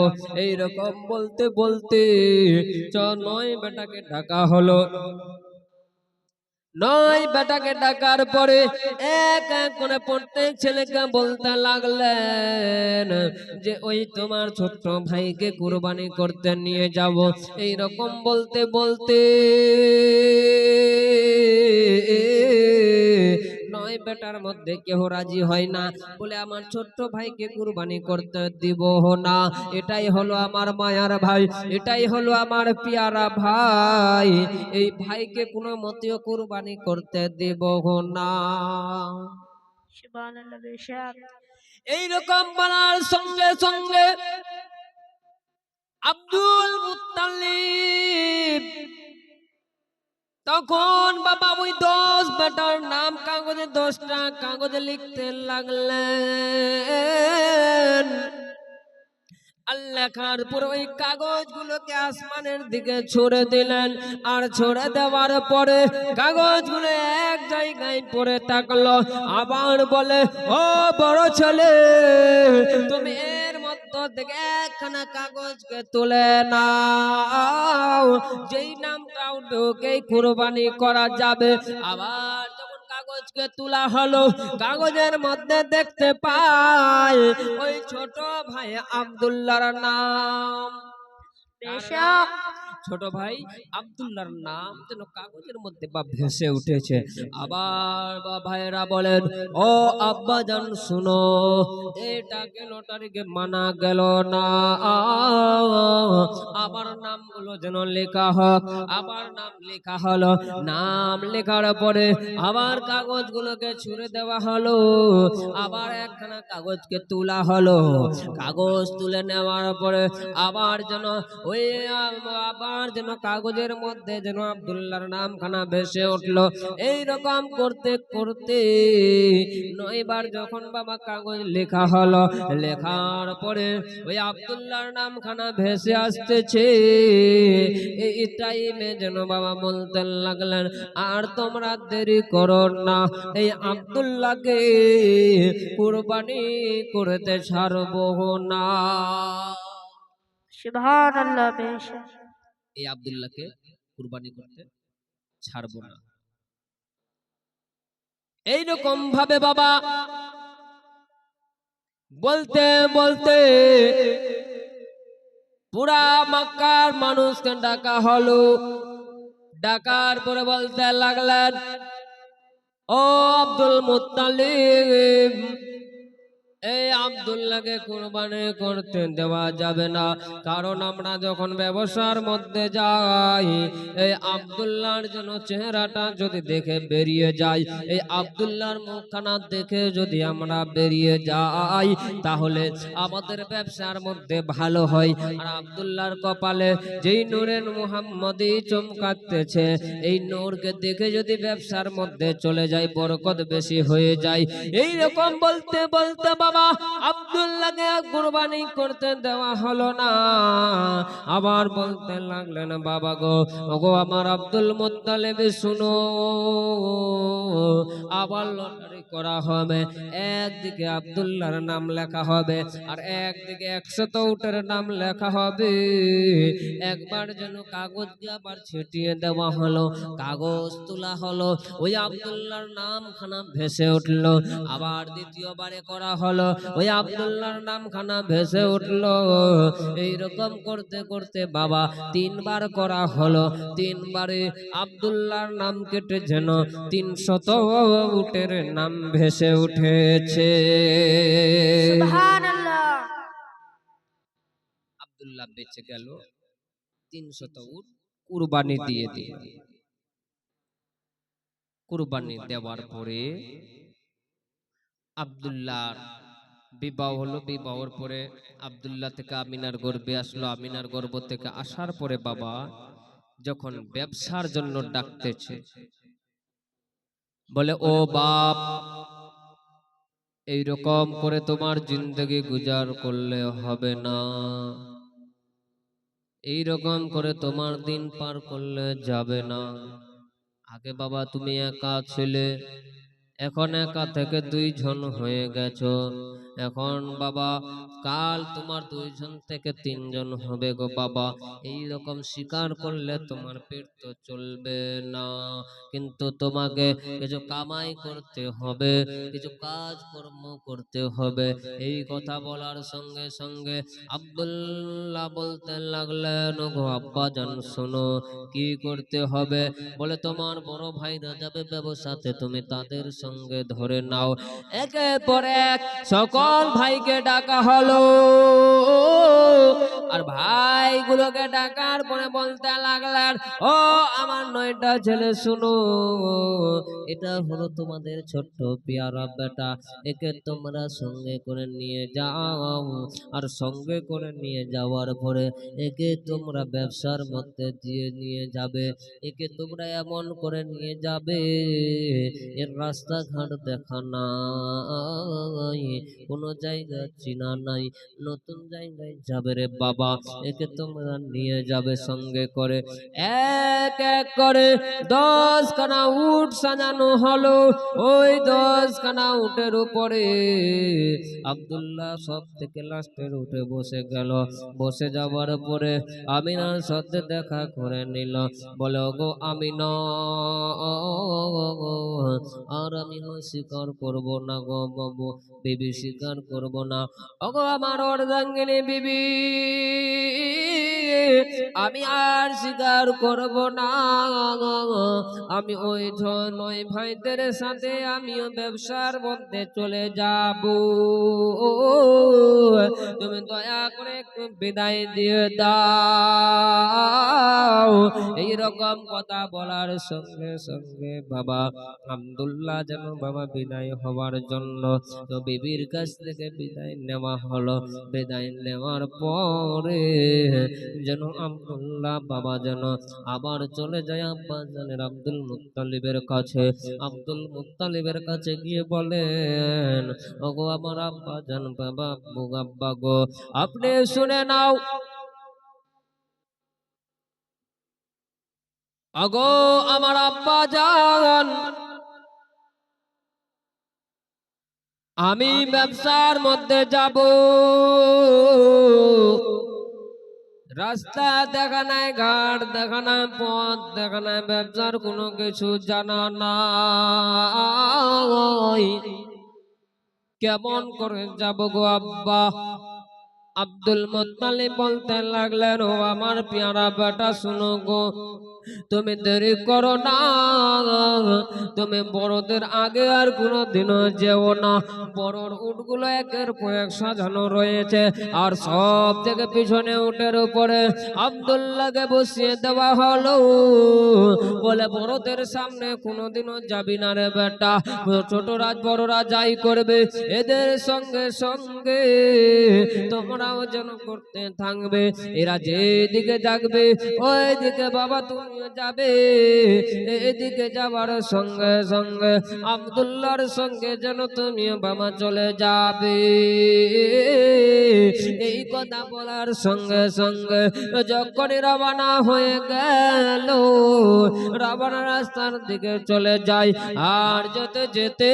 এইরকম বলতে বলতে 9 বেটাকে ডাকা হলো। নয় বেটাকে ডাকার পরে এক এক করে প্রত্যেক ছেলেকে বলতে লাগলেন যে ওই তোমার ছোট্ট ভাইকে কুরবানি করতে নিয়ে যাব। এই রকম বলতে বলতে নয় বেটার মধ্যে কেউ রাজি হয় না, বলে আমার ছোট্ট ভাইকে কুরবানি করতে দিব না। এটাই হলো আমার মায়ার ভাই, এটাই হলো আমার পিয়ারা ভাই, এই ভাইকে কোনো মতেও কুরবানি করতে দিব না। সুবহানাল্লাহ বেশক। এইরকম বলার সঙ্গে সঙ্গে আব্দুল মুত্তালিব তখন বাবা ওই 10 বেটার নাম কাগজে 10টা কাগজে লিখতে লাগলেন। আর লেখার পর ওই কাগজগুলোকে আসমানের দিকে ছুড়ে দিলেন। আর ছুড়ে দেওয়ার পরে কাগজগুলো এক জায়গায় পড়ে থাকলো। আবার বলে, ও বড় ছেলে, তুমি এর মধ্য থেকে একখানা কাগজকে তুলে নাও, যেই নামটা উঠবে ওকেই কুরবানি করা যাবে। আবার যখন কাগজকে তোলা হলো, কাগজের মধ্যে দেখতে পায় ওই ছোট ভাই আব্দুল্লাহর নাম। বেশক। ছোট ভাই আব্দুল্লাহর নাম যেন কাগজের মধ্যে বা ভেসে উঠেছে। আবার বা ভাইরা বলেন, ও আব্বা জান শুনো, এটাকে নোটারিকে মানা গেল না, আবার নামগুলো যেন লেখা হোক। আবার নাম লেখা হলো। নাম লেখার পরে আবার কাগজগুলোকে ছুঁড়ে দেওয়া হলো। আবার একখানা কাগজকে তোলা হলো। কাগজ তুলে নেওয়ার পরে আবার যেন ওই আবার যেন কাগজের মধ্যে যেন আব্দুল্লাহর নামখানা ভেসে উঠলো। এই রকম করতে করতে 9 বার যখন বাবা কাগজ লেখা হলো, লেখার পরে ওই আব্দুল্লাহর নামখানা ভেসে আসতেছে। এই টাইমে যেন বাবা বলতে লাগলেন, আর তোমরা দেরি করো না, এই আব্দুল্লাহকে কুরবানি করতে ছাড়বো না। সুবহানাল্লাহ বেশক। এই আব্দুল্লাহকে কুরবানি করতে ছাড়বো না। এইরকম ভাবে বাবা বলতে বলতে পুরা মক্কার মানুষকে ডাকা হলো। ডাকার পরে বলতে লাগলেন, ও আব্দুল মুত্তালিব, এই আব্দুল্লাহকে কুরবানি করতে দেওয়া যাবে না। কারণ আমরা যখন ব্যবসার মধ্যে যাই, এই আব্দুল্লাহর যেন চেহারাটা যদি দেখে বেরিয়ে যাই, এই আব্দুল্লাহর মুখখানা দেখে যদি আমরা বেরিয়ে যাই, তাহলে আমাদের ব্যবসার মধ্যে ভালো হয়। আর আব্দুল্লাহর কপালে যেই নূরের মুহাম্মদী চমকাতেছে, এই নূরকে দেখে যদি ব্যবসার মধ্যে চলে যায়, বরকত বেশি হয়ে যায়। এই রকম বলতে বলতে বাবা আব্দুল্লাহকে কুরবানি করতে দেওয়া হলো না। আবার বলতে লাগলেন, বাবা গো, ওগো আমার আব্দুল মুত্তালিব শুনো, আবার লটারি করা হবে। একদিকে আব্দুল্লাহর নাম লেখা হবে, আর একদিকে 100 উটের নাম লেখা হবে। একবার যেন কাগজকে আবার ছিটিয়ে দেওয়া হলো, কাগজ তোলা হলো, ওই আব্দুল্লাহর নামখানা ভেসে উঠলো। আবার দ্বিতীয়বারে করা হলো, ওই আব্দুল্লাহর নামখানা ভেসে উঠলো। এইরকম করতে করতে বাবা 3 বার করা হলো। 3 বারে আব্দুল্লাহর নাম কেটে যেন 300 উটের নাম ভেসে উঠেছে। সুবহানাল্লাহ। আব্দুল্লাহ বেঁচে গেল, 300 উট কুরবানি দিয়ে দিল। কুরবানি দেওয়ার পরে আব্দুল্লাহর বিবাহ হলো। বিবাহের পরে আব্দুল্লাহ থেকে আমিনার গর্ভে আসলো। আমিনার গর্ভ থেকে আসার পরে বাবা যখন ব্যবসার জন্য ডাকতেছে, বলে, ও বাপ, এইরকম করে তোমার জিন্দগি গুজার করলে হবে না, এইরকম করে তোমার দিন পার করলে যাবে না। আগে বাবা তুমি একা ছিলে, এখন একা থেকে দুইজন হয়ে গেছো। এখন বাবা কাল তোমার দুইজন থেকে তিনজন হবে গো বাবা। এই রকম স্বীকার করলে তোমার পেট তো চলবে না, কিন্তু তোমাকে কিছু কামাই করতে হবে, কিছু কাজ কর্ম করতে হবে। এই কথা বলার সঙ্গে সঙ্গে আব্দুল্লাহ বলতে লাগলেন, গো আব্বা জান শোনো, কি করতে হবে? বলে তোমার বড় ভাইরা যাবে ব্যবসাতে, তুমি তাদের সঙ্গে ধরে নাও। একের পর এক সকল ভাইকে ডাকা হলো, আর ভাইগুলোকে ডাকার পরে বলতে লাগলেন, ও আমার 9টা ছেলে শুনো, এটা হলো তোমাদের ছোট্ট পেয়ারা বেটা, একে তোমরা সঙ্গে করে নিয়ে যাও। আর সঙ্গে করে নিয়ে যাওয়ার পরে একে তোমরা ব্যবসার মধ্যে দিয়ে নিয়ে যাবে। একে তোমরা এমন করে নিয়ে যাবে, এর রাস্তাঘাট দেখা নাই, কোনো জায়গা চিনা নাই, নতুন জায়গায় যাবে রে বাবা। একে তোমরা নিয়ে যাবে সঙ্গে করে। এক এক করে 10খানা উট সাজানো হলো। ওই 10খানা উটের উপরে আব্দুল্লাহ সব থেকে লাস্টের উঠে বসে গেল। বসে যাওয়ার পরে আমিনার সাথে দেখা করে নিল। বলে, ওগো আমিনা, আর আমি স্বীকার করব না গো বাবু, বিবি স্বীকার করব না। ওগো আমার অর্ধাঙ্গিনী বিবি, আমি আর স্বীকার করব না। আমি ওই 9 ভাইদের সাথে আমিও ব্যবসার মধ্যে চলে যাব। তুমি দয়া করে একটু বিদায় দিয়ে দাও। এইরকম কথা বলার সঙ্গে সঙ্গে বাবা আব্দুল্লাহ যেন বাবা বিদায় হওয়ার জন্য তো বিবির কাছ থেকে বিদায় নেওয়া হলো। বিদায় নেওয়ার পরে যেন আব্দুল্লাহ বাবা যেন আবার চলে যায় আব্বা জানের আব্দুল মুত্তালিবের কাছে। আব্দুল মুত্তালিবের কাছে গিয়ে বলেন, ওগো আমার আব্বা জান, বাবা আব্বা গো, আপনি শুনে নাও, আগো আমার আব্বা জান, আমি ব্যবসার মধ্যে যাব, রাস্তা দেখা নাই, ঘাট দেখা নাই, পথ দেখা নাই, ব্যবসার কোনো কিছু জানা নাই, কেমন করে যাব গো আব্বা? আব্দুল মুত্তালিব বলতে লাগলেন, ও আমার পেয়ারা বেটা শুনো গো, তুমি দেরি করো না, তুমি বড়দের আগে আর কোনোদিনও যেও না। বড়র উটগুলো একের পর এক সাজানো রয়েছে, আর সব থেকে পিছনে উটের উপরে আব্দুল্লাহকে বসিয়ে দেওয়া হলো। বলে, বড়দের সামনে কোনোদিনও যাবি না রে বেটা, ছোটরা বড়রা যাই করবে এদের সঙ্গে সঙ্গে তোমরাও যেন করতে থাকবে। এরা যেদিকে যাবে ওই দিকে বাবা তুমিও যাবে। এদিকে যাবার সঙ্গে সঙ্গে আব্দুল্লাহর সঙ্গে যেন তুমিও বাবা চলে যাবে। এই কথা বলার সঙ্গে সঙ্গে যখনই রওনা হয়ে গেল, রওনা রাস্তার দিকে চলে যায়। আর যেতে যেতে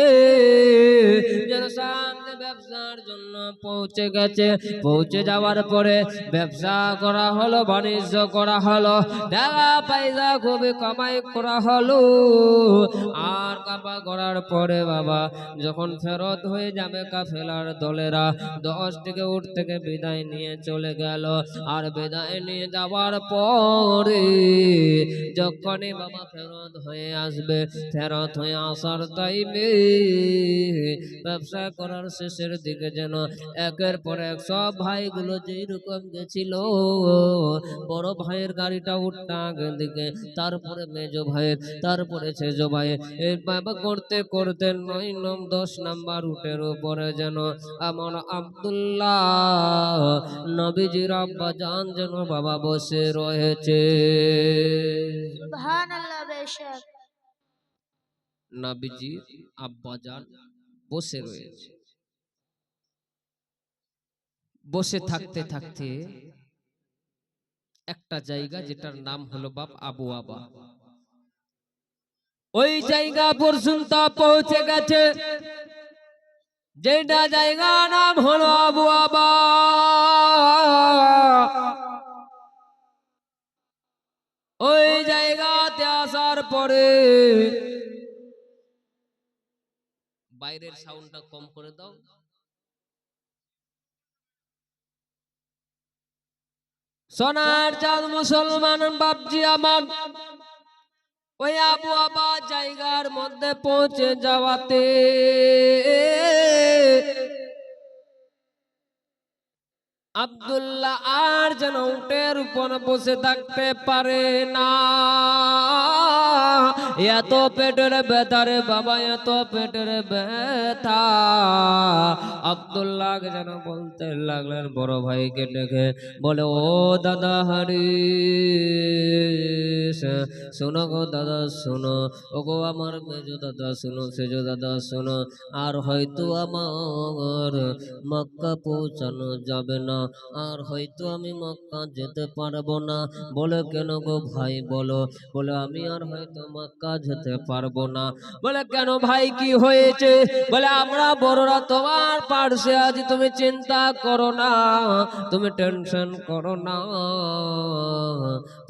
যেন সামনে ব্যবসার জন্য পৌঁছে গেছে। পৌঁছে যাওয়ার পরে ব্যবসা করা হলো, বাণিজ্য করা হলো, টাকা পয়সা খুবই কামাই করা হলো। আর কাপা করার পরে বাবা যখন ফেরত হয়ে যাবে কাফেলার দলেরা 10 থেকে উঠ থেকে বিদায় নিয়ে চলে গেল। আর বিদায় নিয়ে যাওয়ার পরে যখনই বাবা ফেরত হয়ে আসবে, ফেরত হয়ে আসার টাইমে ব্যবসা করার শেষের দিকে যেন একের পর এক সব ভাইগুলো যেই রকম গেছিল, বড় ভাইয়ের গাড়িটা উঠটা আগের দিকে, তারপরে মেজো ভাইয়ের, তারপরে সেজো ভাইয়ের, এই বাবা করতে করতে 9 নাম্বার উটের উপরে যেন আমার আব্দুল্লাহ নবীজির আব্বা জান যেন বাবা বসে রয়েছে। সুবহানাল্লাহ বেশক। নবীজির আব্বা জান বসে রয়েছে। বসে থাকতে থাকতে একটা জায়গা যেটার নাম হলো বাপ আবু আবা, ওই জায়গা পর্যন্ত পৌঁছে গেছে, যেটা জায়গা নাম হলো আবু আবা। ওই জায়গাতে আসার পরে বাইরের সাউন্ডটা কম করে দাও। সোনার চাঁদ মুসলমান বাপজি আমার, ওই আবু আবা জায়গার মধ্যে পৌঁছে যাওয়াতে আব্দুল্লাহ আর যেন উটের উপর বসে থাকতে পারে না। এত পেটের ব্যথা রে বাবা, এত পেটের ব্যথা। আব্দুল্লাহ যেন বলতে লাগলেন বড় ভাইকে ডেকে, বলে ও দাদা হারিস, শোনো গো দাদা শোনো, ও গো আমার মেজো দাদা শোনো, সেজো দাদা শোনো, আর হয়তো আমার মক্কা পৌঁছানো যাবে না, আর হয়তো আমি মক্কা যেতে পারবো না। বলে কেন গো ভাই বলো? বলে আমি আর হয়তো মক্কা যেতে পারবো না। বলে কেন ভাই কি হয়েছে? বলে আমরা বড়রা তোমার পাশে আছি, তুমি চিন্তা করো না, তুমি টেনশন করো না,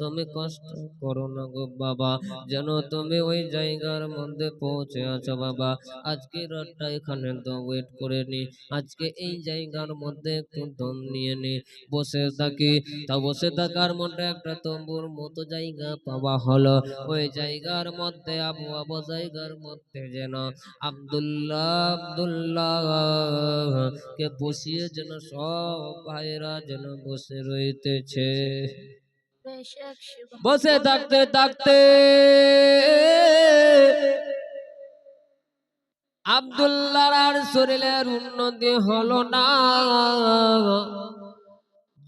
তুমি কষ্ট করো না গো বাবা, যেন তুমি ওই জায়গার মধ্যে পৌঁছে আছো বাবা। আজকে রাতটা এখানে তো ওয়েট করে নি, আজকে এই জায়গার মধ্যে একটু দম নিয়ে নি, বসে থাকি। তা বসে থাকার মধ্যে একটা তম্বুর মতো জায়গা পাওয়া হলো। ওই জায়গার মধ্যে আবু আবু জায়গার মধ্যে যেন আব্দুল্লাহ কে বসিয়ে যেন সব ভাইরা যেন বসে রইতেছে। বেশক সুবহান। বসে থাকতে থাকতে আব্দুল্লাহর আর শরীরের উন্নতি হলো না।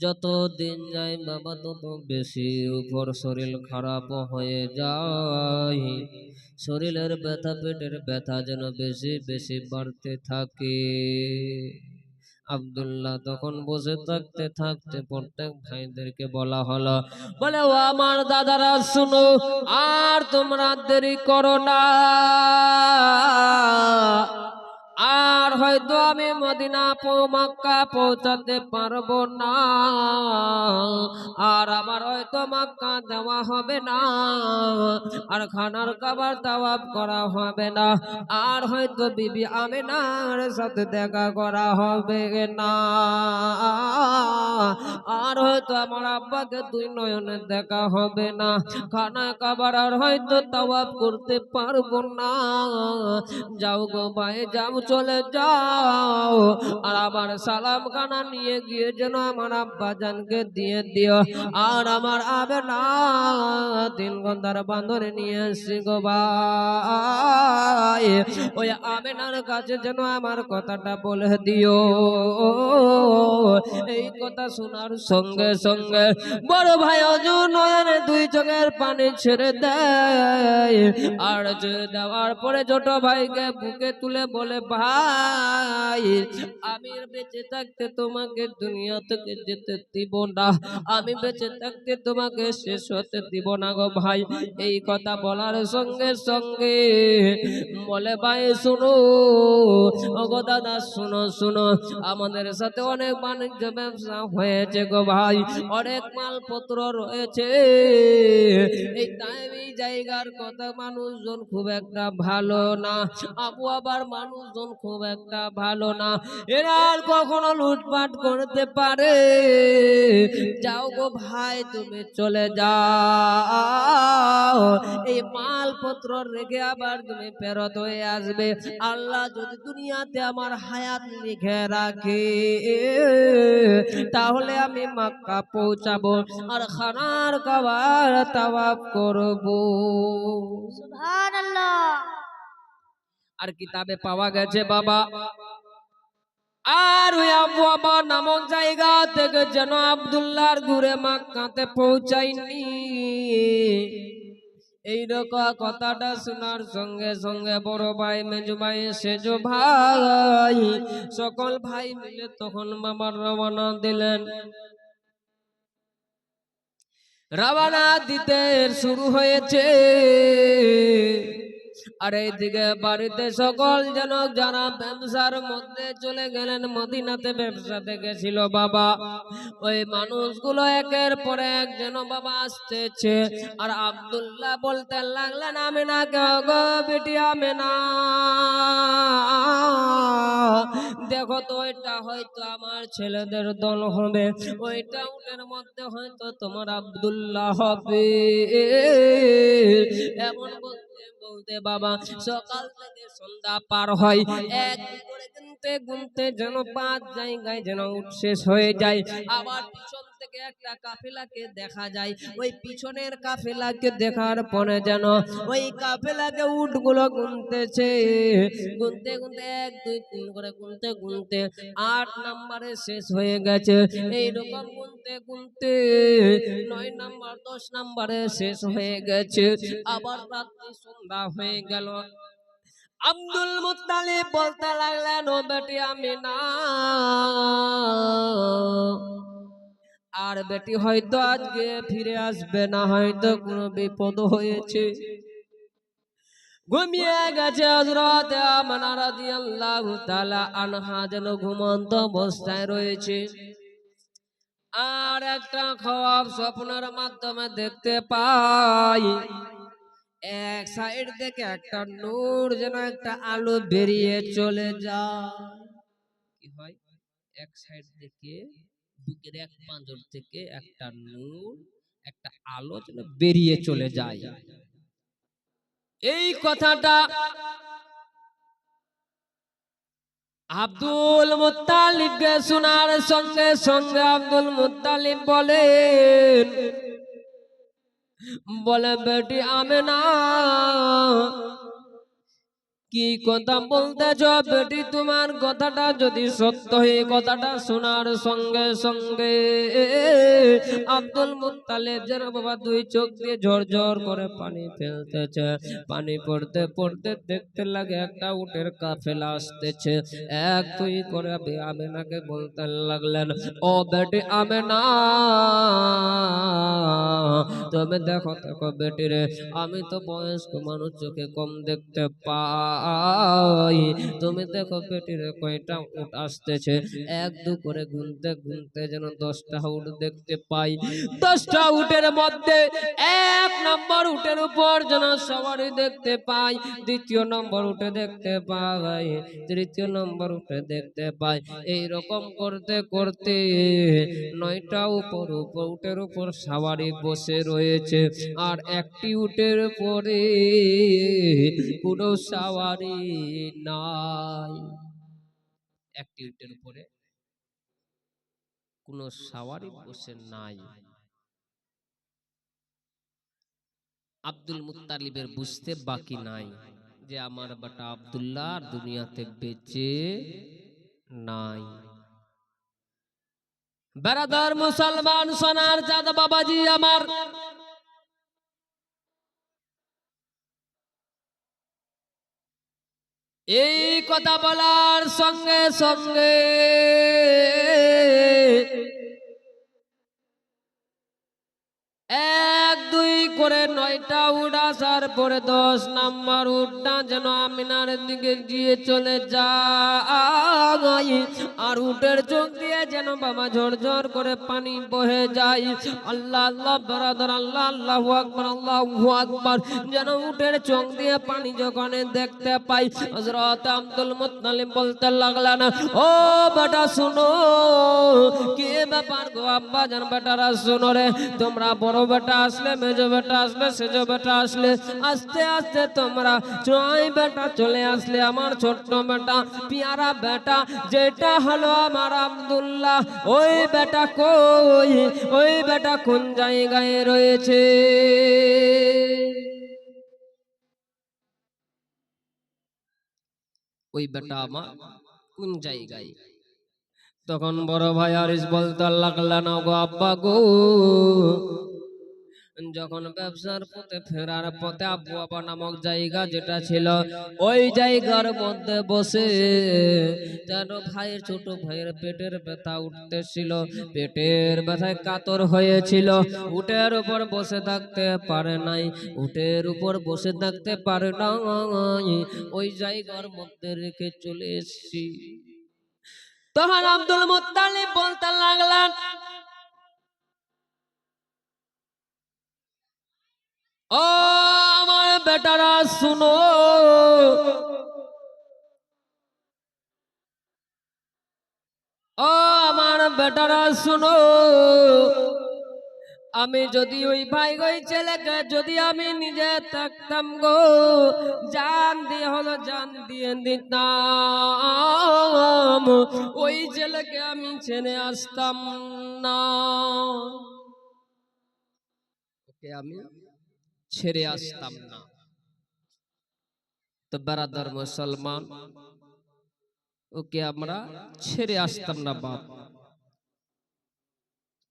যত দিন যায় বাবা তত বেশি উপর শরীর খারাপ হয়ে যায়, শরীরের ব্যথা পেটের ব্যথা যেন বেশি বেশি বাড়তে থাকে। আব্দুল্লাহ তখন বসে থাকতে থাকতে প্রত্যেক ভাইদেরকে বলা হলো, বলে ও আমার দাদারা শুনো, আর তোমরা দেরি করো না, আর হয়তো আমি মদিনা মক্কা পৌঁছাতে পারবো না, আর আমার হয়তো মক্কা দেওয়া হবে না, আর খানার খাবার তাওয়াব করা হবে না, আর হয়তো বিবি আমিনার সাথে দেখা করা হবে না, আর হয়তো আমার আব্বাকে দুই নয়নে দেখা হবে না, খানা খাবার আর হয়তো তাওয়াব করতে পারবো না। যাও গো ভাই যাও, চলে যাও, আর আবার সালাম খানা নিয়ে গিয়ে যেন আমার আব্বা জানকে দিয়ে দিও, আর আমার আবে না 3 ঘন্টার বান্ধরে নিয়ে এসছি গো ভাই, ওই আমেনার কাছে যেন আমার কথাটা বলে দিও। এই কথা শোনার সঙ্গে সঙ্গে বড় ভাই অজু নয়নে 2 চোখের পানি ছেড়ে দেয়, আর ছেড়ে দেওয়ার পরে ছোট ভাইকে বুকে তুলে বলে, ভাই আমি বেঁচে থাকতে তোমাকে দুনিয়া থেকে যেতে দিব না, আমি বেঁচে থাকতে তোমাকে শেষ হতে দিব না গো ভাই। এই কথা বলার সঙ্গে সঙ্গে বলে, ভাই শুনো, ও গো দাদা শুনো শুনো, আমাদের সাথে অনেক বাণিজ্য ব্যবসা হয়েছে গো ভাই, অনেক মালপত্র রয়েছে, এই টাইম এই জায়গার কথা মানুষজন খুব একটা ভালো না, আবু আবার মানুষজন খুব একটা ভালো না, এরা আর কখনো লুটপাট করতে পারে। যাও গো ভাই তুমি চলে যাও, এই মালপত্র রেখে আবার তুমি ফেরত হয়ে আসবে, আল্লাহ যদি দুনিয়াতে আমার হায়াত লিখে রাখে তাহলে আমি মক্কা পৌঁছাবো আর খানার খাবার তাওয়াব করব। সুবহানাল্লাহ। আর কিতাবে পাওয়া গেছে বাবা, আর ওই আবু আবা নামক জায়গা থেকে যেন আব্দুল্লাহর ঘুরে মক্কাতে পৌঁছায়নি। এইরকম কথাটা শোনার সঙ্গে সঙ্গে বড় ভাই মেজো ভাই সেজো ভাই সকল ভাই মিলে তখন বাবার রওনা দিলেন। রওনা দিতে শুরু হয়েছে। আর এইদিকে বাড়িতে সকল যেন যারা ব্যবসার মধ্যে চলে গেলেন, মদিনাতে ব্যবসাতে গেছিল বাবা, ওই মানুষগুলো একের পর এক যেন বাবা আসতেছে। আর আব্দুল্লাহ বলতে লাগলেন, আমিনা কে গো বেটি আমিনা, দেখো তো ওইটা হয়তো আমার ছেলেদের দল হবে, ওইটা উটের মধ্যে হয়তো তোমার আব্দুল্লাহ হবে। এমন বলতে বলতে বাবা সকাল থেকে সন্ধ্যা পার হয়, এক করে গুনতে গুনতে যেন 5 জায়গায় যেন উট শেষ হয়ে যায়। আবার পিছন থেকে একটা কাফেলাকে দেখা যায়, ওই পিছনের কাফেলাকে দেখার পরে যেন ওই কাফেলাকে উটগুলো গুনতেছে, গুনতে গুনতে 1 2 3 করে গুনতে গুনতে 8 নম্বরে শেষ হয়ে গেছে। এইরকম গুনতে গুনতে 9 নম্বর 10 নম্বরে শেষ হয়ে গেছে। আবার রাত্রি সন্ধ্যা হয়ে গেল। আব্দুল মুত্তালিব বলতে লাগলেন, ও বেটি আমিনা, আর বেটি হয়তো আজকে ফিরে আসবে না, হয়তো কোনো বিপদ হয়েছে। ঘুমিয়ে গেছে হযরত আমিনা রাদিয়াল্লাহু তাআলা আনহা, যেন ঘুমন্ত অবস্থায় রয়েছে। আর একটা খাওয়াব স্বপ্নের মাধ্যমে দেখতে পাই, এক সাইড থেকে একটা নূর যেন একটা আলো বেরিয়ে চলে যায়। কি হয়? এক সাইড থেকে বুকের এক পাঁজর থেকে একটা নূর, একটা আলো যেন বেরিয়ে চলে যায়। এই কথাটা আব্দুল মুত্তালিবকে শোনার সঙ্গে সঙ্গে আব্দুল মুত্তালিব বলেন, বলে বেটি আমিনা, কি কথা বলতেছ বেটি? তোমার কথাটা যদি সত্য হয়, কথাটা শোনার সঙ্গে সঙ্গে আব্দুল মুত্তালিব যেন বাবা 2 চোখ দিয়ে ঝরঝর করে পানি ফেলতেছে। পানি পড়তে পড়তে দেখতে লাগে একটা উটের কাফেলা আসতেছে। 1 2 করে আমিনাকে বলতে লাগলেন, ও বেটি আমিনা, তুমি দেখো দেখো বেটি রে, আমি তো বয়স্ক মানুষ, চোখে কম দেখতে পাই, তুমি দেখো বেটি রে কয়টা উট আসতেছে। 1 2 করে গুনতে গুনতে যেন 10টা উট দেখতে পাই। 10টা উটের মধ্যে 1 নম্বর উটের উপর যেন সবারই দেখতে পাই, 2য় নম্বর উঠে দেখতে পাই, 3য় নম্বর উঠে দেখতে পাই। এইরকম করতে করতে 9টা উটের উপর সবারই বসে রয়েছে, আর একটি উটের উপরে কোনো সওয়ারি নাই। একটি উটের উপরে কোনো সওয়ারি বসে নাই। আব্দুল মুত্তালিবের বুঝতে বাকি নাই যে আমার বেটা আব্দুল্লাহ দুনিয়াতে বেঁচে নাই। বেরাদার মুসলমান সোনার চাঁদ বাবাজি আমার, এই কথা বলার সঙ্গে সঙ্গে 1 2 করে 9টা উট আসার পরে 10 নম্বর উটটা যেন আমিনার দিকে গিয়ে চলে যায়, আর উটের চোখ দিয়ে যেন বাবা ঝরঝর করে পানি বহে যায়। আল্লাহ আল্লাহ বারাদার, আল্লাহ আল্লাহু আকবার, আল্লাহু আকবার। যেন উটের চোখ দিয়ে পানি যখন দেখতে পাই, হযরত আব্দুল মুত্তালিব বলতে লাগলেন, ও বেটা শুনো, কি ব্যাপার গো আব্বা জান? বেটারা শুনো রে, তোমরা বড় বেটা আসলে, মেজো বেটা আসলে, সেজো বেটা আসলে, আস্তে আস্তে তোমরা ছয় বেটা চলে আসলে। আমার ছোট্ট বেটা, পিয়ারা বেটা যেটা হলো আমার আব্দুল্লাহ, ওই বেটা কই? ওই বেটা কোন জায়গায় রয়েছে? ওই বেটা আমার কোন জায়গায়? তখন বড় ভাই আরিস বলতে লাগলেন, গো আব্বা গো, যখন ব্যবসার পথে ফেরার পথে আবু আবা নামক জায়গা যেটা ছিল, ওই জায়গার মধ্যে বসে যেন ভাইয়ের ছোট ভাইয়ের পেটের ব্যথা উঠতেছিল, পেটের ব্যথায় কাতর হয়েছিল, উটের উপর বসে থাকতে পারে নাই, উটের উপর বসে থাকতে পারে নাই, ওই জায়গার মধ্যে রেখে চলে এসেছি। তখন আব্দুল মুত্তালিব বলতে লাগলেন, ও আমার বেটারা শুনো, ও আমার বেটারা শুনো, আমি যদি ওই ভাই ওই ছেলেকে যদি আমি নিজে থাকতাম গো, জান দিয়ে হলো জান দিয়ে দিতাম, ওই ছেলেকে আমি ছেড়ে আসতাম না, ওকে আমি ছেড়ে আসতাম না। তো বেরাদার মুসলমান, ওকে আমরা ছেড়ে আসতাম না বাপ।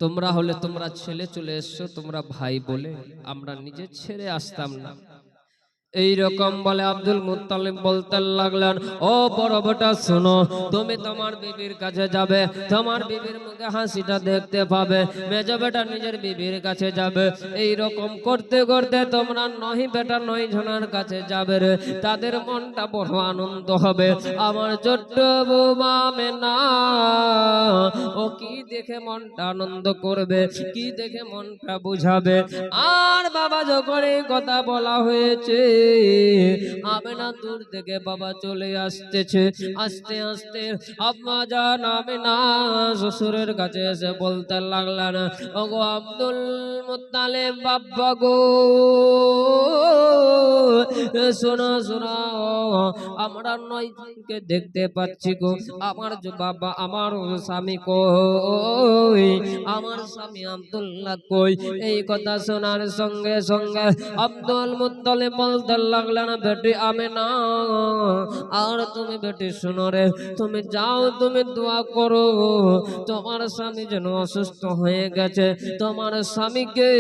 তোমরা হলে তোমরা ছেলে চলে এসছো, তোমরা ভাই বলে, আমরা নিজে ছেড়ে আসতাম না। এই রকম বলে আব্দুল মুত্তালিব বলতে লাগলেন, ও বড় বেটা শোনো, তুমি তোমার বিবির কাছে যাবে, তোমার বিবির মুখে হাসিটা দেখতে পাবে, মেজ বেটা নিজের বিবির কাছে যাবে, এই রকম করতে করতে তোমরা নহি বেটা 9 জনের কাছে যাবে রে, তাদের মনটা বড় আনন্দ হবে। আমার ছোট্ট বৌমা মেনা, ও কি দেখে মনটা আনন্দ করবে, কি দেখে মনটা বুঝাবে। আর বাবা যখন এই কথা বলা হয়েছে, আমেনা দূর থেকে বাবা চলে আসতেছে, আস্তে আস্তে আম্মা জান আমেনা শ্বশুরের কাছে এসে বলতে লাগলেন, ওগো আব্দুল মুত্তালিব বাবা গো, শোনো শোনো, আমরা 9 জনকে দেখতে পাচ্ছি গো, আমার যে বাবা, আমার স্বামী কই, আমার স্বামী আব্দুল্লাহ কই। এই কথা শোনার সঙ্গে সঙ্গে আব্দুল মুত্তালিব বলতে লাগলেন, বেটি আমেনা, আর তুমি বেটি শোনো রে, তুমি যাও, তুমি দোয়া করো, তোমার স্বামী যেন অসুস্থ হয়ে গেছে, তোমার স্বামীকে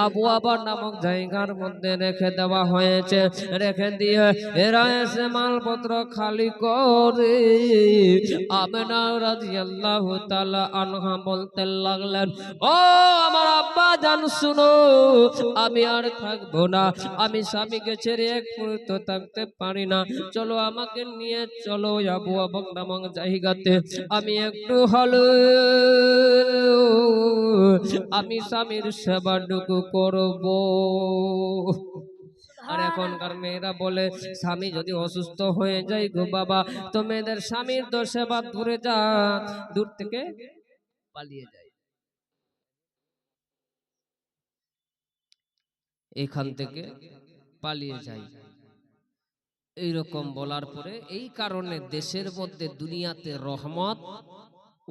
আবু আবা নামক জায়গার মধ্যে রেখে দেওয়া হয়েছে, রেখে দিয়ে এরা এসে মালপত্র খালি করে। আমেনা রাদিয়াল্লাহু তাআলা আনহা বলতে লাগলেন, ও আমার আব্বা জান শুনো, আমি আর থাকবো না, আমি স্বামীকে ছেড়ে এক মুহূর্ত থাকতে পারি না, চলো আমাকে নিয়ে চলো আবু আবা নামক জায়গাতে, আমি একটু হলো আমি স্বামীর সেবাটুকু করব। আর এখনকার মেয়েরা বলে, স্বামী যদি অসুস্থ হয়ে যায় গো বাবা, তো মেয়েদের স্বামীর তো সেবা দূরে যা, দূর থেকে পালিয়ে যায়, এখান থেকে পালিয়ে যায়। এইরকম বলার পরে এই কারণে দেশের মধ্যে দুনিয়াতে রহমত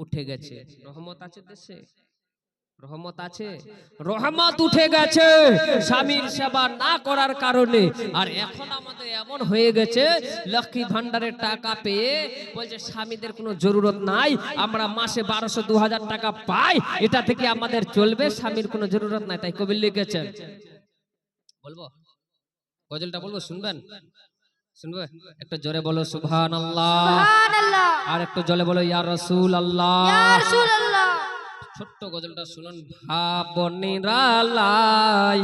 উঠে গেছে। রহমত আছে দেশে, রহমত আছে, রহমত উঠে গেছে স্বামীর সেবা না করার কারণে। আর এখন আমাদের এমন হয়ে গেছে, লক্ষ্মী ভান্ডারের টাকা পেয়ে বলছে স্বামীদের কোনো জরুরত নাই, আমরা মাসে 1200-2000 টাকা পাই, এটা থেকে আমাদের চলবে, স্বামীর কোনো জরুরত নাই। তাই কবি লিখেছেন, বলবো গজলটা বলবো, শুনবেন? শুনবে? একটু জোরে বলো সুবহানাল্লাহ, সুবহানাল্লাহ, আর একটু জোরে বলো ইয়া রাসূলুল্লাহ, ইয়া রাসূলুল্লাহ। ছোট্ট গজলটা শুনুন। ভাব নিরালাই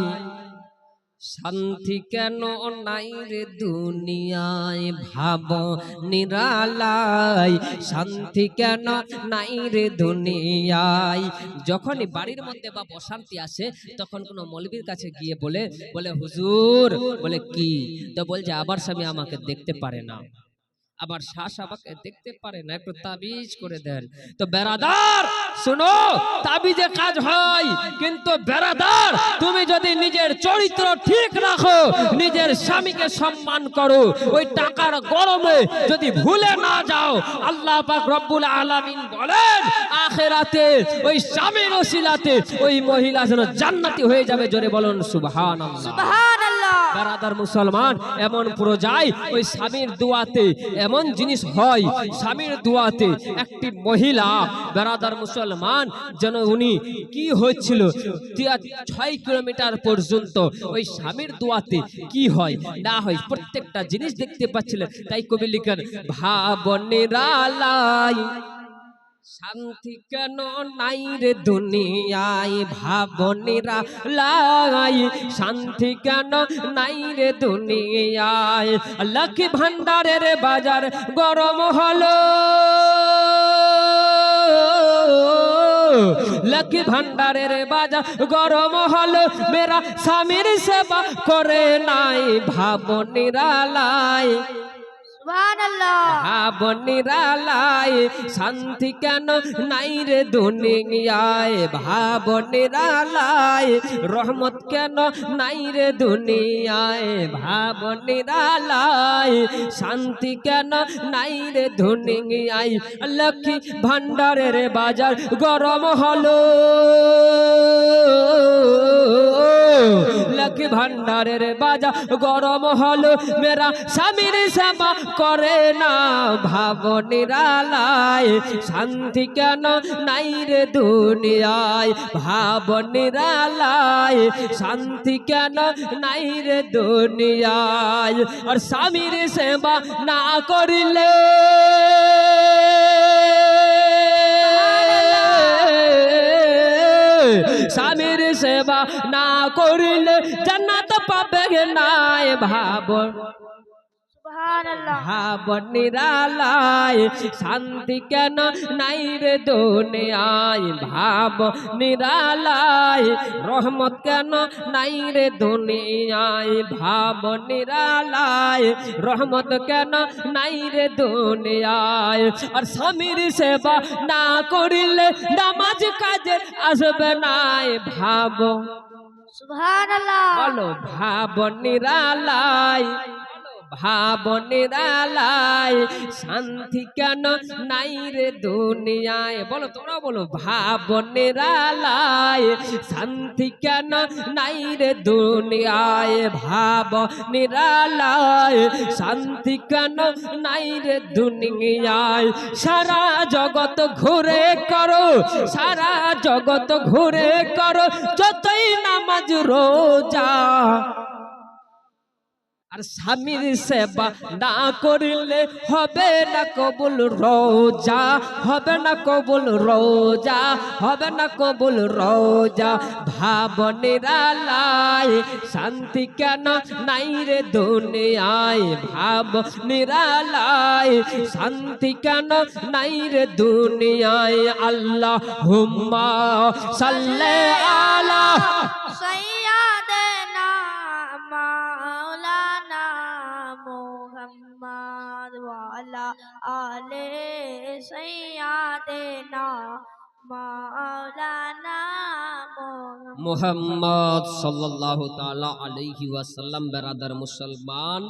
শান্তি কেন নাই রে দুনিয়ায়, ভাব নিরালাই শান্তি কেন নাই রে দুনিয়ায়। যখনই বাড়ির মধ্যে বা অশান্তি আসে, তখন কোনো মৌলবীর কাছে গিয়ে বলে হুজুর, বলে কি, তো বলছে আবার স্বামী আমাকে দেখতে পারে না, আবার শ্বাস আমাকে দেখতে পারে না, একটু তাবিজ করে দেন। তো বেরাদার শুনো, তাবিজে কাজ হয়, কিন্তু বেরাদার তুমি যদি নিজের চরিত্র ঠিক রাখো, নিজের স্বামীকে সম্মান করো, ওই টাকার গরমে যদি ভুলে না যাও, আল্লাহ পাক রব্বুল আলামিন বলেন আখিরাতে ওই স্বামীর ওসিলাতে ওই মহিলা যেন জান্নাতি হয়ে যাবে। জোরে বলুন সুবহানাল্লাহ, সুবহানাল্লাহ। বারাদার মুসলমান এমন পুরো যায় ওই স্বামীর দোয়াতে এমন জিনিস হয় স্বামীর দোয়াতে একটি মহিলা বারাদার মুসলমান যেন উনি কি হচ্ছিল 6 কিলোমিটার পর্যন্ত ওই স্বামীর দোয়াতে কি হয় না হয় প্রত্যেকটা জিনিস দেখতে পাচ্ছিলেন। তাই কবি লিখেন ভাবনিরালাই শান্তি কেন নাই রে দুনিয়ায়, ভাবনিরা লাই শান্তি কেন নাই রে দুনিয়ায়। লক্ষ্মী ভান্ডারের বাজার গরম হলো, লক্ষ্মী ভান্ডারের বাজার গরম হলো, মেরা স্বামীর সেবা করে নাই, ভাবনিরা লাই সুবহানাল্লাহ। ভাবনিরালাই শান্তি কেন নাই রে দুনিয়ায়, ভাবনিরালাই রহমত কেন নাই রে দুনিয়ায়, ভাবনিরালাই শান্তি কেন নাই রে দুনিয়ায়। লক্ষ্মী ভান্ডারের বাজার গরম হলো, লক্ষ্মী ভান্ডারের বাজার গরম হলো, মেরা স্বামীর সেবা করে না, ভাবনিরালাই শান্তি কেন নাই রে দুনিয়ায়, ভাবনিরালাই শান্তি কেন নাই রে দুনিয়ায়। আর স্বামীর সেবা না করিলে স্বামীর সেবা না করিলে জান্নাত পাবে নাই, সুবহানাল্লাহ। ভাবনিরালাই শান্তি কেন নাই রে দুনিয়ায়, ভাবনিরালাই রহমত কেন নাই রে দুনিয়ায়, ভাবনিরালাই রহমত কেন নাই রে দুনিয়ায়। আর স্বামীর সেবা না করিলে নামাজ কাজে আসবে নাই, সুবহানাল্লাহ। বলো ভাবনিরালাই, ভাবনিরালাই শান্তি কেন নাই রে দুনিয়ায়, বলো তোমরা বলো ভাবনিরালাই শান্তি কেন নাই রে দুনিয়ায়, ভাবনিরালাই শান্তি কেন নাই রে দুনিয়ায়। সারা জগৎ ঘুরে করো, সারা জগৎ ঘুরে করো যতই নামাজ রোজা, আর স্বামীর সেবা না করিলে হবে না কবুল রোজা, হবে না কবুল রোজা, হবে না কবুল রোজা। ভাবনিরালাই শান্তি কেন নাই রে দুনিয়ায়, ভাবনিরালাই শান্তি কেন নাই রে দুনিয়ায়। আল্লাহুম্মা সাল্লি আলা সাইয়্যিদানা মাওলানা মুহাম্মদ ওয়া আলা আলি সাইয়্যিদানা মাওলানা মুহাম্মদ সাল্লাল্লাহু তাআলা আলাইহি ওয়াসাল্লাম। বেরাদার মুসলমান,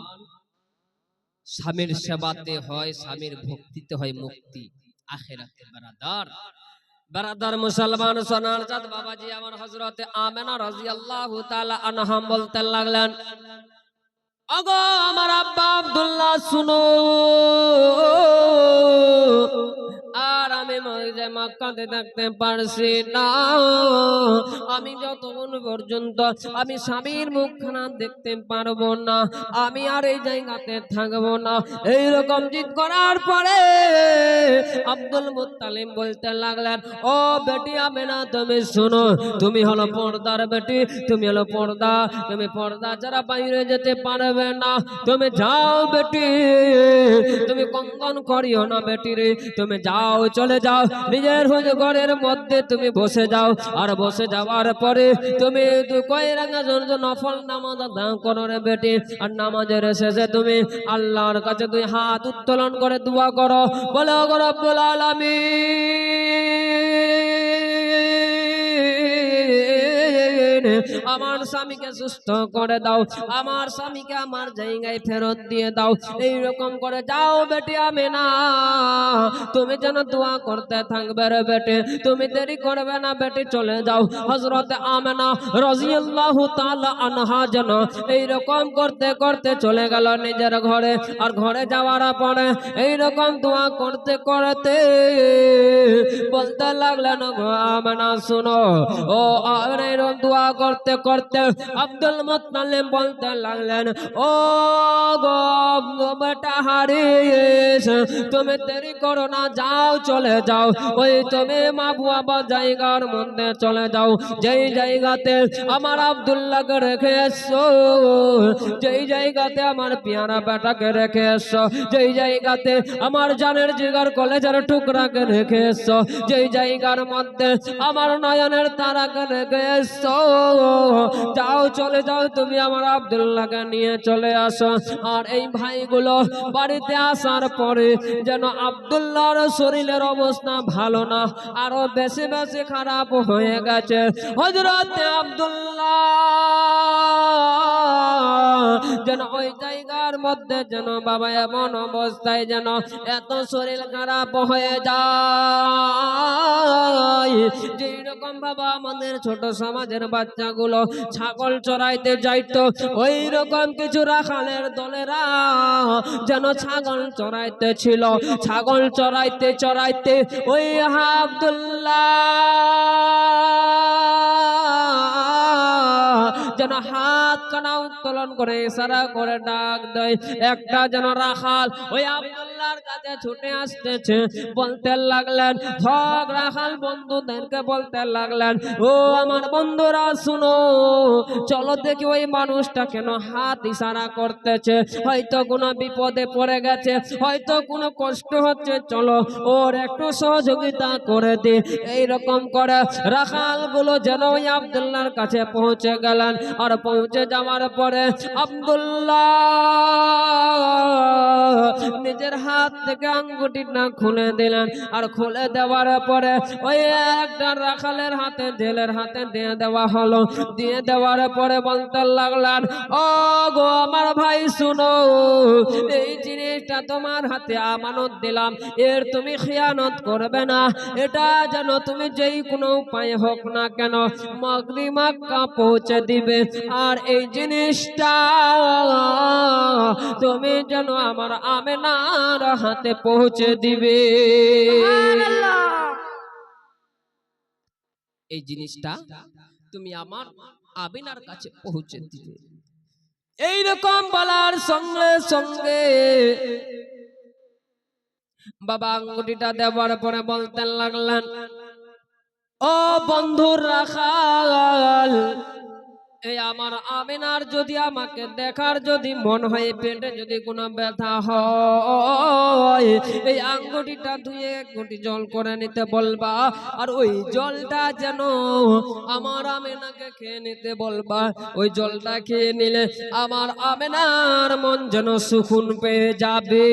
স্বামীর সেবাতে হয়, স্বামীর ভক্তিতে হয় মুক্তি আখিরাতে। বেরাদার মুসলমান, সোনার চাঁদ বাবাজি আমার হযরতে আমেনা রাদিয়াল্লাহু তাআলা আনহা বলতে লাগলেন, ওগো আমার আব্বা আব্দুল্লাহ শুনো, আর আমি মক্কাতে থাকতে পারছি না, আমি যতক্ষণ পর্যন্ত আমি স্বামীর মুখখানা দেখতে পারবো না, আমি আর এই জায়গাতে থাকবো না। এইরকম জিদ করার পরে আব্দুল মুত্তালিব বলতে লাগলেন, ও বেটি আমেনা তুমি শোনো, তুমি হলো পর্দার বেটি, তুমি হলো পর্দা, তুমি পর্দা যারা বাইরে যেতে পারবে না, তুমি যাও বেটি, তুমি কঙ্কন করিও না বেটি রে, তুমি যাও, চলে যাও নিজের ঘরের মধ্যে তুমি বসে যাও, আর বসে যাওয়ার পরে তুমি কয় রাকাত নফল নামাজ আদায় করো রে বেটি, আর নামাজের শেষে তুমি আল্লাহর কাছে দুই হাত উত্তোলন করে দোয়া করো, বলো গো রব্বুল আলামিন আমার স্বামীকে সুস্থ করে দাও, আমার স্বামীকে আমার জায়গায় ফেরত দিয়ে দাও। এইরকম করে যাও বেটি আমেনা, তুমি যেন দোয়া করতে থাকবে রে বেটি, তুমি দেরি করবে না বেটি, চলে যাও। হযরত আমেনা রাদিয়াল্লাহু তাআলা আনহা যেন এইরকম করতে করতে চলে গেল নিজের ঘরে। আর ঘরে যাওয়ার পরে এইরকম দোয়া করতে করতে বলতে লাগলেন, গো আমেনা শুনো, ও আর এরকম দোয়া করতে করতে আব্দুল মুত্তালিব বলতে লাগলেন, ও গো বেটা হারিস, তুমি দেরি করো না, যাও চলে যাও, ওই তুমি মাহবুবা জায়গার মধ্যে চলে যাও, যেই জায়গাতে আমার আব্দুল্লাহকে রেখে এসছো, যেই জায়গাতে আমার পিয়ারা বেটাকে রেখে এসছো, যেই জায়গাতে আমার জানের জিগার কলেজের টুকরাকে রেখে এসছো, যেই জায়গার মধ্যে আমার নয়নের তারাকে রেখে এসছো, যাও চলে যাও, তুমি আমার আব্দুল্লাহকে নিয়ে চলে আসো। আর এই ভাইগুলো বাড়িতে আসার পরে যেন আব্দুল্লাহর শরীরের অবস্থা ভালো না, আরো বেশি বেশি খারাপ হয়ে গেছে। হযরত আব্দুল্লাহ যেন ওই জায়গার মধ্যে যেন বাবা এমন অবস্থায় যেন এত শরীর খারাপ হয়ে যায়, যেই রকম বাবা আমাদের ছোট সমাজের বাচ্চাগুলো ছাগল চড়াইতে যাইতো, ওই রকম কিছু রাখালের দলেরা যেন ছাগল চড়াইতে ছিল। ছাগল চড়াইতে চড়াইতে ওই আব্দুল্লাহ যেন হাত কানা উত্তোলন করে ইশারা করে ডাক দেয়। একটা যেন রাখাল ওই আব্দুল্লাহর কাছে ছুটে আসতেছে, বলতে লাগলেন, হক রাখাল বন্ধুদেরকে বলতে লাগলেন, ও আমার বন্ধুরা শুনো, চলো দেখি ওই মানুষটা কেন হাত ইশারা করতেছে, হয়তো কোনো বিপদে পড়ে গেছে, হয়তো কোনো কষ্ট হচ্ছে, চলো ওর একটু সহযোগিতা করে দে। এইরকম করে রাখাল গুলো যেন ওই আব্দুল্লাহর কাছে পৌঁছে গেলেন। আর পৌঁছে যাওয়ার পরে আব্দুল্লাহ নিজের হাত থেকে আঙ্গুটিটা খুলে দিলেন। আর খুলে দেওয়ার পরে ওই একটা রাখালের হাতে, জেলের হাতে দিয়ে দেওয়া হলো। দিয়ে দেওয়ার পরে বলতে লাগলেন, ও গো আমার ভাই শুনো, এই জিনিসটা তোমার হাতে আমানত দিলাম, এর তুমি খিয়ানত করবে না, এটা যেন তুমি যেই কোনো উপায় হোক না কেন মাগরিব মক্কা পৌঁছে দিবে। আর এই জিনিসটা তুমি যেন আমার আমেনার হাতে পৌঁছে দিবে। সুবহানাল্লাহ। এই জিনিসটা তুমি আমার আমিনার কাছে পৌঁছে দিবে। এইরকম বলার সঙ্গে সঙ্গে বাবা আঙ্গুটিটা দেওয়ার পরে বলতে লাগলেন, ও বন্ধুর রাখাল, এই আমার আমিনার যদি আমাকে দেখার যদি মন হয়, পেটে যদি কোনো ব্যথা হয়, এই আঙ্গুটিটা ধুয়ে এক ঘটি জল করে নিতে বলবা। আর ওই জলটা যেন আমার আমিনাকে খেয়ে নিতে বলবা। ওই জলটা খেয়ে নিলে আমার আমিনার মন যেন সুকুন পেয়ে যাবে।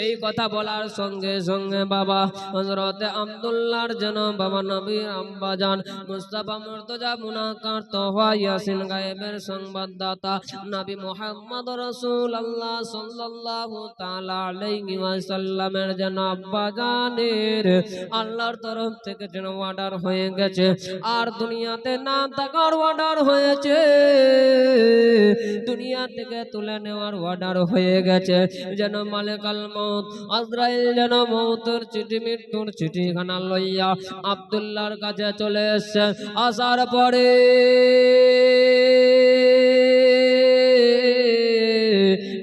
এই কথা বলার সঙ্গে সঙ্গে বাবা হযরত আব্দুল্লাহর যেন বাবা নবীর আম্বাজান মুস্তাফা মুর্তজা মুনাকার তোহা ইয়াসিন গায়েবের সংবাদদাতা নবী মুহাম্মদ রাসূলুল্লাহ সাল্লাল্লাহু তাআলা আলাইহি ওয়াসাল্লামের যেন আব্বাজানের আল্লাহর তরফ থেকে যেন অর্ডার হয়ে গেছে। আর দুনিয়াতে না থাকার অর্ডার হয়েছে, দুনিয়া থেকে তুলে নেওয়ার অর্ডার হয়ে গেছে। যেন মালিকাল মউত আজরাইল যেন মউতের চিঠি, মৃত্যুর চিঠিখানা লইয়া আব্দুল্লাহর কাছে চলে এসেছে। আসার পরে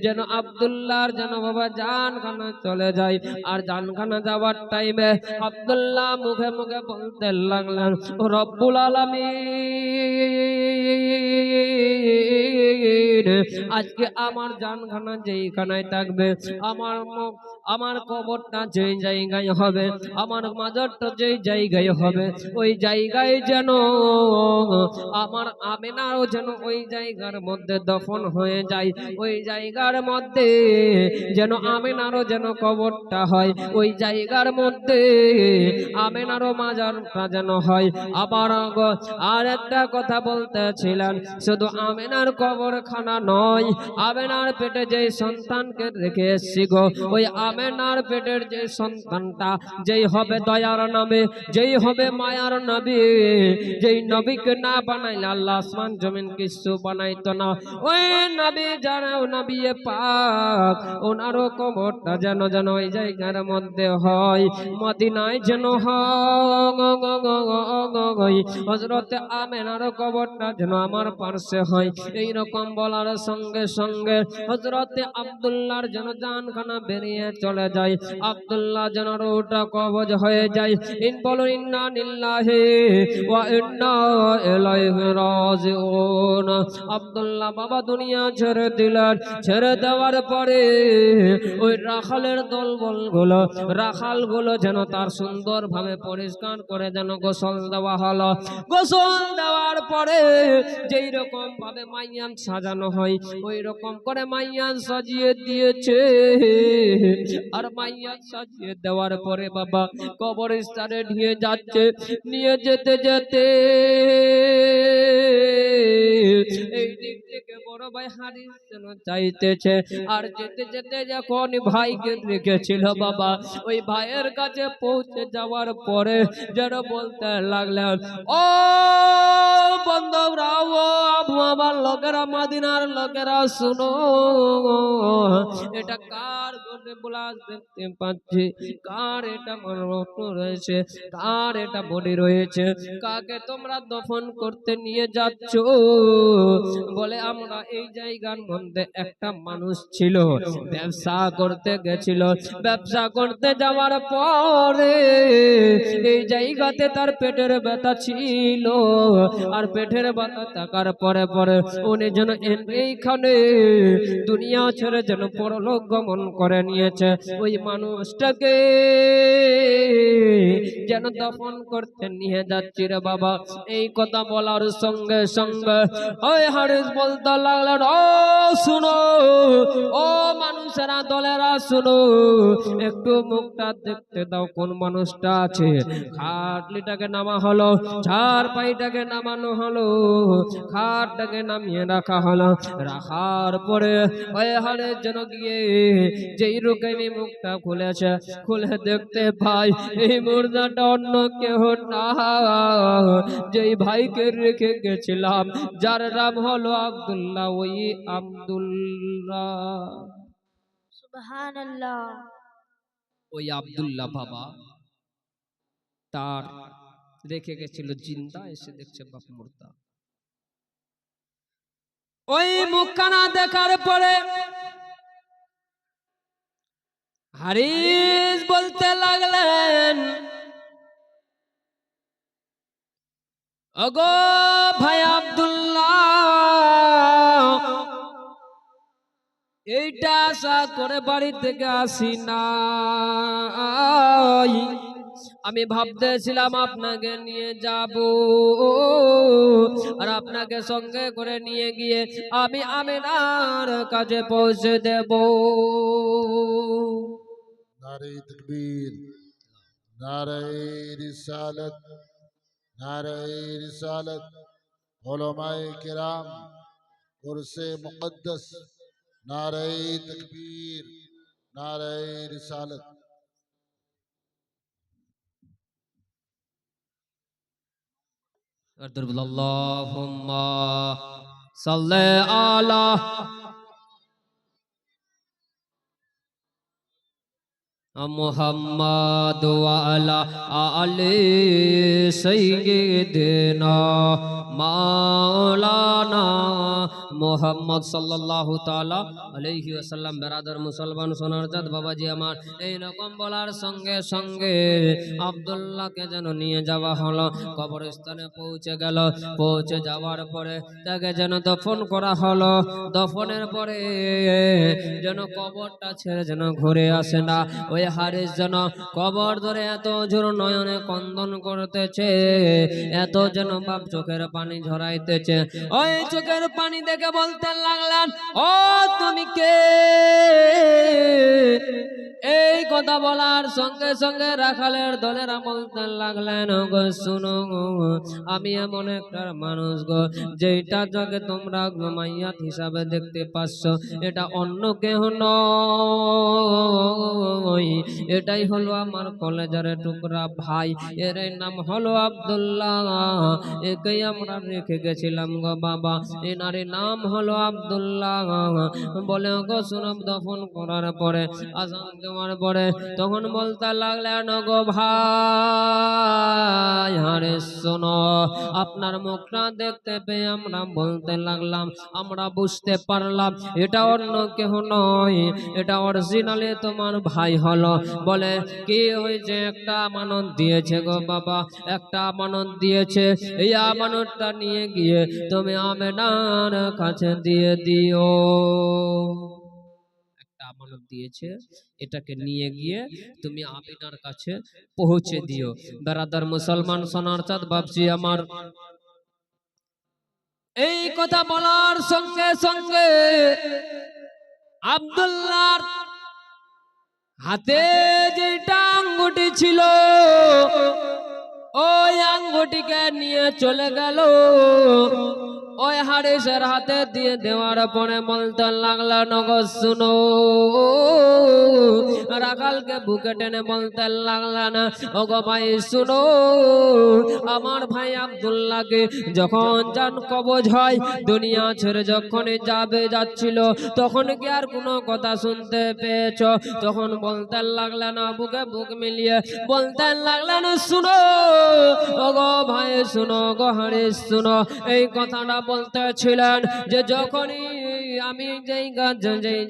যেন আব্দুল্লাহর যেন বাবা জানখানা চলে যায়। আর জানখানা যাওয়ার টাইমে আব্দুল্লাহ মুখে মুখে বলতে লাগলেন, রব্বুল আলামিন আজকে আমার জানখানা যেইখানায় থাকবে, আমার মুখ আমার কবরটা যেই জায়গায় হবে, আমার মাজারটা যেই জায়গায় হবে, ওই জায়গায় যেন আমার আমেনারও যেন ওই জায়গার মধ্যে দফন হয়ে যায়, ওই জায়গার মধ্যে যেন আমেনারও যেন কবরটা হয়, ওই জায়গার মধ্যে আমেনারও মাজারটা যেন হয়। আবার আর একটা কথা বলতেছিলেন, শুধু আমেনার কবরখানা নয়, আমেনার পেটে যে সন্তানকে রেখে এসছি গো, ওই আমেনার পেটের যে সন্তানটা যেই হবে দয়ার নামে, যেই হবে মায়ার নবী, যেই নবীকে না বানাইলে আল্লাহ আসমান জমিন কিছু বানাইতো না, ওই নবী যারা নবী পাক ওনারও কবরটা যেন যেন ওই জায়গার মধ্যে হয়, মদিনায় যেন হয়, হযরতে আমেনারও কবরটা যেন আমার পাশে হয়। এই রকম বলার সঙ্গে সঙ্গে হযরতে আব্দুল্লাহর যেন জানখানা বেরিয়ে চলে যায়, আব্দুল্লাহ যেন রূহটা কবজ হয়ে যায়। বলো ইন্না লিল্লাহি ওয়া ইন্না ইলাইহি রাজিউন। আব্দুল্লাহ বাবা দুনিয়া ছেড়ে দিলেন, ছেড়ে দেওয়ার পরে ওই রাখালের দলবলগুলো রাখালগুলো যেন তার সুন্দরভাবে পরিষ্কার করে যেন গোসল দেওয়া হলো। গোসল দেওয়ার পরে যেই রকম ভাবে মাইয়ান সাজানো হয়, ওই রকম করে মাইয়ান সাজিয়ে দিয়েছে। আর মাইয়ান সাজিয়ে দেওয়ার পরে বাবা কবরস্থানে নিয়ে যাচ্ছে, নিয়ে যেতে যেতে এই দিক থেকে বড় ভাই হারিস যেন চাইতেছে, আর যেতে যেতে যখন ভাইকে রেখেছিল বাবা, ওই ভাইয়ের কাছে পৌঁছে যাওয়ার পরে যেন বলতে লাগলেন, ও বন্ধুরা, ও আমার লোকেরা, মদিনার লোকেরা শুনো, এটা কার ঘরে বলা দেখতে পাচ্ছি, কার এটা মরণ রয়েছে, কার এটা বডি রয়েছে, কাকে তোমরা দফন করতে নিয়ে যাচ্ছ? বলে আমরা এই জায়গার মধ্যে একটা মানুষ ছিল, ব্যবসা করতে গেছিল, ব্যবসা করতে যাওয়ার পরে এই জায়গাতে তার পেটের ব্যথা ছিল, আর পেটের ব্যথা থাকার পরে পরে উনি যেন এইখানে দুনিয়া ছেড়ে যেন পরলোক গমন করে নিয়েছে। ওই মানুষটাকে যেন দফন করতে নিয়ে যাচ্ছি রে বাবা। এই কথা বলার সঙ্গে সঙ্গে ওই হারিস বলতে লাগলেন, ও শুনো, ও মানুষেরা দলেরা শুনো, একটু মুখটা দেখতে দাও, কোন মানুষটা আছে। খাটলিটাকে নামা হলো, চার পাইটাকে নামানো হলো, খাটটাকে নামিয়ে রাখা হলো। রাখার পরে ওই হারের জন্য গিয়ে যেই রকমই মুখটা খুলেছে, খুলে দেখতে পাই এই মুর্দাটা অন্য কেউ না, যেই ভাইকে রেখে গেছিলাম, যার নাম হলো আব্দুল্লাহ, ওই আব্দুল্লাহ। সুবহানাল্লাহ। ওই আব্দুল্লাহ বাবা তার রেখে গেছিল জিন্দা, এসে দেখছে বাপ মুর্দা। ওই মুখখানা দেখার পরে হারিস বলতে লাগলেন, ওগো ভাই আব্দুল্লাহ, এইটা আশা করে বাড়ি থেকে আসি না, আমি ভাবতেছিলাম আপনাকে নিয়ে যাব, আর আপনাকে সঙ্গে করে নিয়ে গিয়ে আমি আমিনার কাছে পৌঁছে দেব। नारे तकबीर, नारे रिसालत, नारे रिसालत, उलमाए किराम, कुर्से मुक़द्दस, नारे तकबीर, नारे रिसालत। अल्लाहुम्मा सल्ले अला मुहम्मद व अला आले सय्यिदना मौलाना মোহাম্মদ সাল্লাল্লাহু তাআলা আলাইহি ওয়াসাল্লাম। বেরাদার মুসলমান সোনার জাত বাবাজি আমার, এই রকম বলার সঙ্গে সঙ্গে আব্দুল্লাহকে যেন নিয়ে যাওয়া হলো, কবরস্থানে পৌঁছে গেল। পৌঁছে যাওয়ার পরে তাকে যেন দফন করা হলো। দফনের পরে যেন কবরটা ছেড়ে যেন ঘুরে আসে না। ওই হারিস যেন কবর ধরে এত জোর নয়নে কন্দন করতেছে, এত যেন বাপ চোখের পানি ঝরাইতেছে। ওই চোখের পানি দেখে বলতে লাগলেন, ও তুমি কে? এই কথা বলার সঙ্গে সঙ্গে রাখালের দলেরা বলতে লাগলেন, গো শুনো, আমি এমন একটা মানুষ গো, যেটা যাকে তোমরা মাইয়াত হিসাবে দেখতে পাচ্ছ, এটা অন্য কেহ নয়, এটাই হলো আমার কলেজের টুকরা ভাই, এর নাম হলো আব্দুল্লাহ। একেই আমরা রেখে গেছিলাম গো বাবা, এনার নাম হলো আব্দুল্লাহ। বলে গো শুনো, দফন করার পরে আজান দেওয়ার পরে তখন বলতে লাগলেন, গো ভাই আরে শোনো, আপনার মুখটা দেখতে পেয়ে আমরা বলতে লাগলাম, আমরা বুঝতে পারলাম এটা অন্য কেহ নয়, এটা অরিজিনালি তোমার ভাই হলো। বলে কি হয়েছে? একটা আমানত দিয়েছে গো বাবা, একটা আমানত দিয়েছে, এই আমানতটা নিয়ে গিয়ে তুমি আমেনার কাছে দিয়ে দিও। একটা আমানত দিয়েছে, এটাকে নিয়ে গিয়ে তুমি আমিনার কাছে পৌঁছে দিও। বেরাদার মুসলমান সোনার চাঁদ বাপজি আমার, এই কথা বলার সঙ্গে সঙ্গে আব্দুল্লাহর হাতে যেটা আঙ্গুটি ছিল, ওই আঙ্গুটিকে নিয়ে চলে গেল। ওই হারিসের হাতে দিয়ে দেওয়ার পরে বলতে লাগলো, নগদ শুনো, রাখালকে বুকে টেনে বলতে লাগলেন, ওগো ভাই শুনো, আমার ভাই আব্দুল্লাহকে যখন জান কবজ হয়, দুনিয়া ছেড়ে যখনই যাচ্ছিল, তখন কি আর কোনো কথা শুনতে পেয়েছ? তখন বলতে লাগলেন, বুকে বুক মিলিয়ে বলতে লাগলেন, শুনো ওগো ভাই শুনো, গো হারিস শুনো। এই কথাটা বলতেছিলেন যে যখনই আমি যেই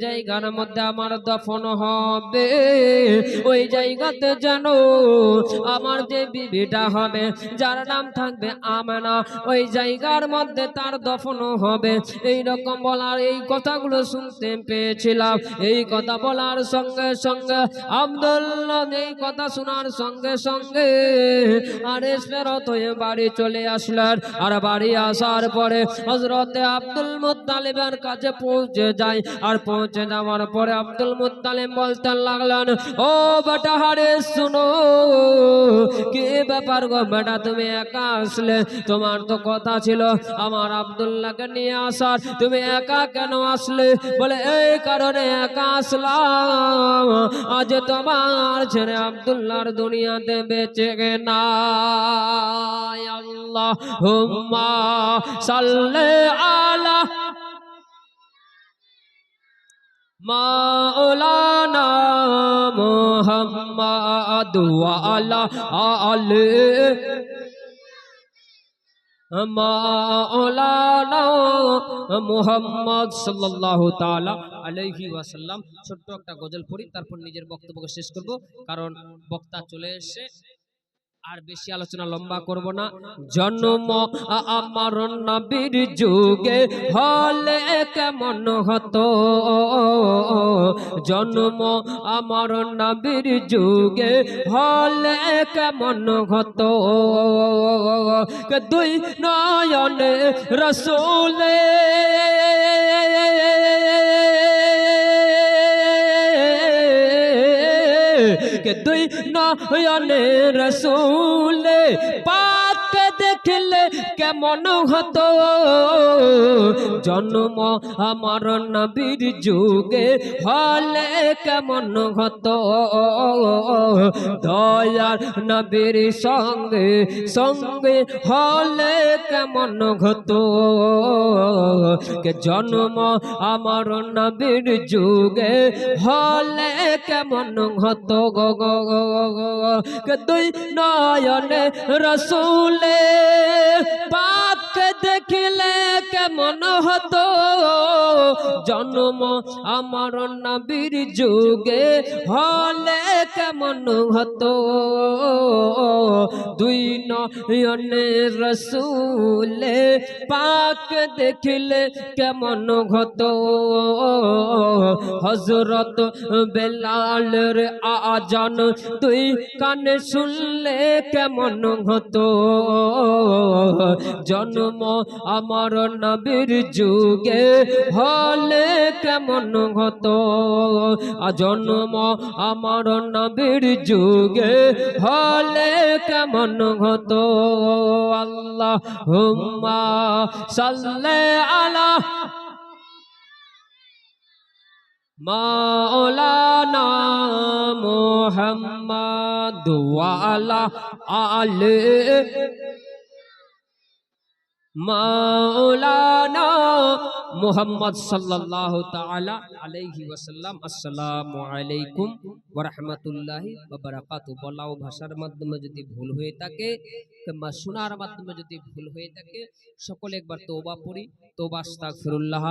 জায়গার মধ্যে আমার দফন হবে, ওই জায়গাতে যেন আমার যে বিবিটা হবে, যার নাম থাকবে আমেনা, ওই জায়গার মধ্যে তার দফন হবে। এই রকম বলার, এই কথাগুলো শুনতে পেয়েছিলাম। এই কথা বলার সঙ্গে সঙ্গে আব্দুল্লাহ এই কথা শোনার সঙ্গে সঙ্গে আরেস ফেরত হয়ে বাড়ি চলে আসলেন। আর বাড়ি আসার পরে হযরতে আব্দুল মুত্তালিবের কাছে পৌঁছে যায়। আর পৌঁছে যাওয়ার পরে আব্দুল মুত্তালিব বলতে লাগলেন, ও বেটা হারিস শুনো, কি ব্যাপার গো বেটা, তুমি একা আসলে? তোমার তো কথা ছিল আমার আব্দুল্লাহকে নিয়ে আসার, তুমি একা কেন আসলে? বলে এই কারণে একা আসলাম, আজ তোমার ছেলে আব্দুল্লাহর দুনিয়াতে বেঁচে না। আল্লাহুম্মা সাল্লি আলা মাওলানা মুহাম্মাদ ওয়া আলা আলি মাওলানা মুহাম্মদ সাল্লাল্লাহু তাআলা আলাইহি ওয়াসাল্লাম। ছোট্ট একটা গজল পড়ি, তারপর নিজের বক্তব্যকে শেষ করব, কারণ বক্তা চলে এসে। আর বেশি আলোচনা লম্বা করব না। জন্ম আমার নবীর যুগে হলে কেমন হতো, জন্ম আমার নবীর যুগে হলে কেমন হতো, দুই নয়নে রসূলে দুই নয়নে রসূল পাক দেখলে কেমন হতো, জন্ম আমার নবীর যুগে হলে কেমন হতো, দয়ার নবীর সঙ্গে সঙ্গে হলে কেমন হতো, জন্ম আমার নবীর যুগে হলে কেমন হতো গো, দুই নয়নে রসূলে পাককে দেখিলে কেমন হতো জন্ম আমার নবীর যুগে হলে কেমন হতো দুই নয়নে রসুলে পাক দেখিলে কেমন হতো হযরত বেলালের আজান তুই কানে শুনলে কেমন হতো জন্ম আমার নবীর যুগে হলে কেমন হতো জন্ম আমার নবীর যুগে হলে কেমন হতো আল্লাহুম্মা সাল্লি আলা মাওলানা মুহাম্মদ ওয়া আলা আলি মাওলানা মুহাম্মদ সাল্লাল্লাহু তাআলা আলাইহি ওয়াসাল্লাম। আসসালামু আলাইকুম ওয়া রাহমাতুল্লাহি ওয়া বারাকাতুহু। বলা ও ভাষার মাধ্যমে যদি ভুল হয়ে থাকে কিংবা শোনার মাধ্যমে যদি ভুল হয়ে থাকে সকলে একবার তওবা পড়ি। তওবা আস্তাগফিরুল্লাহ।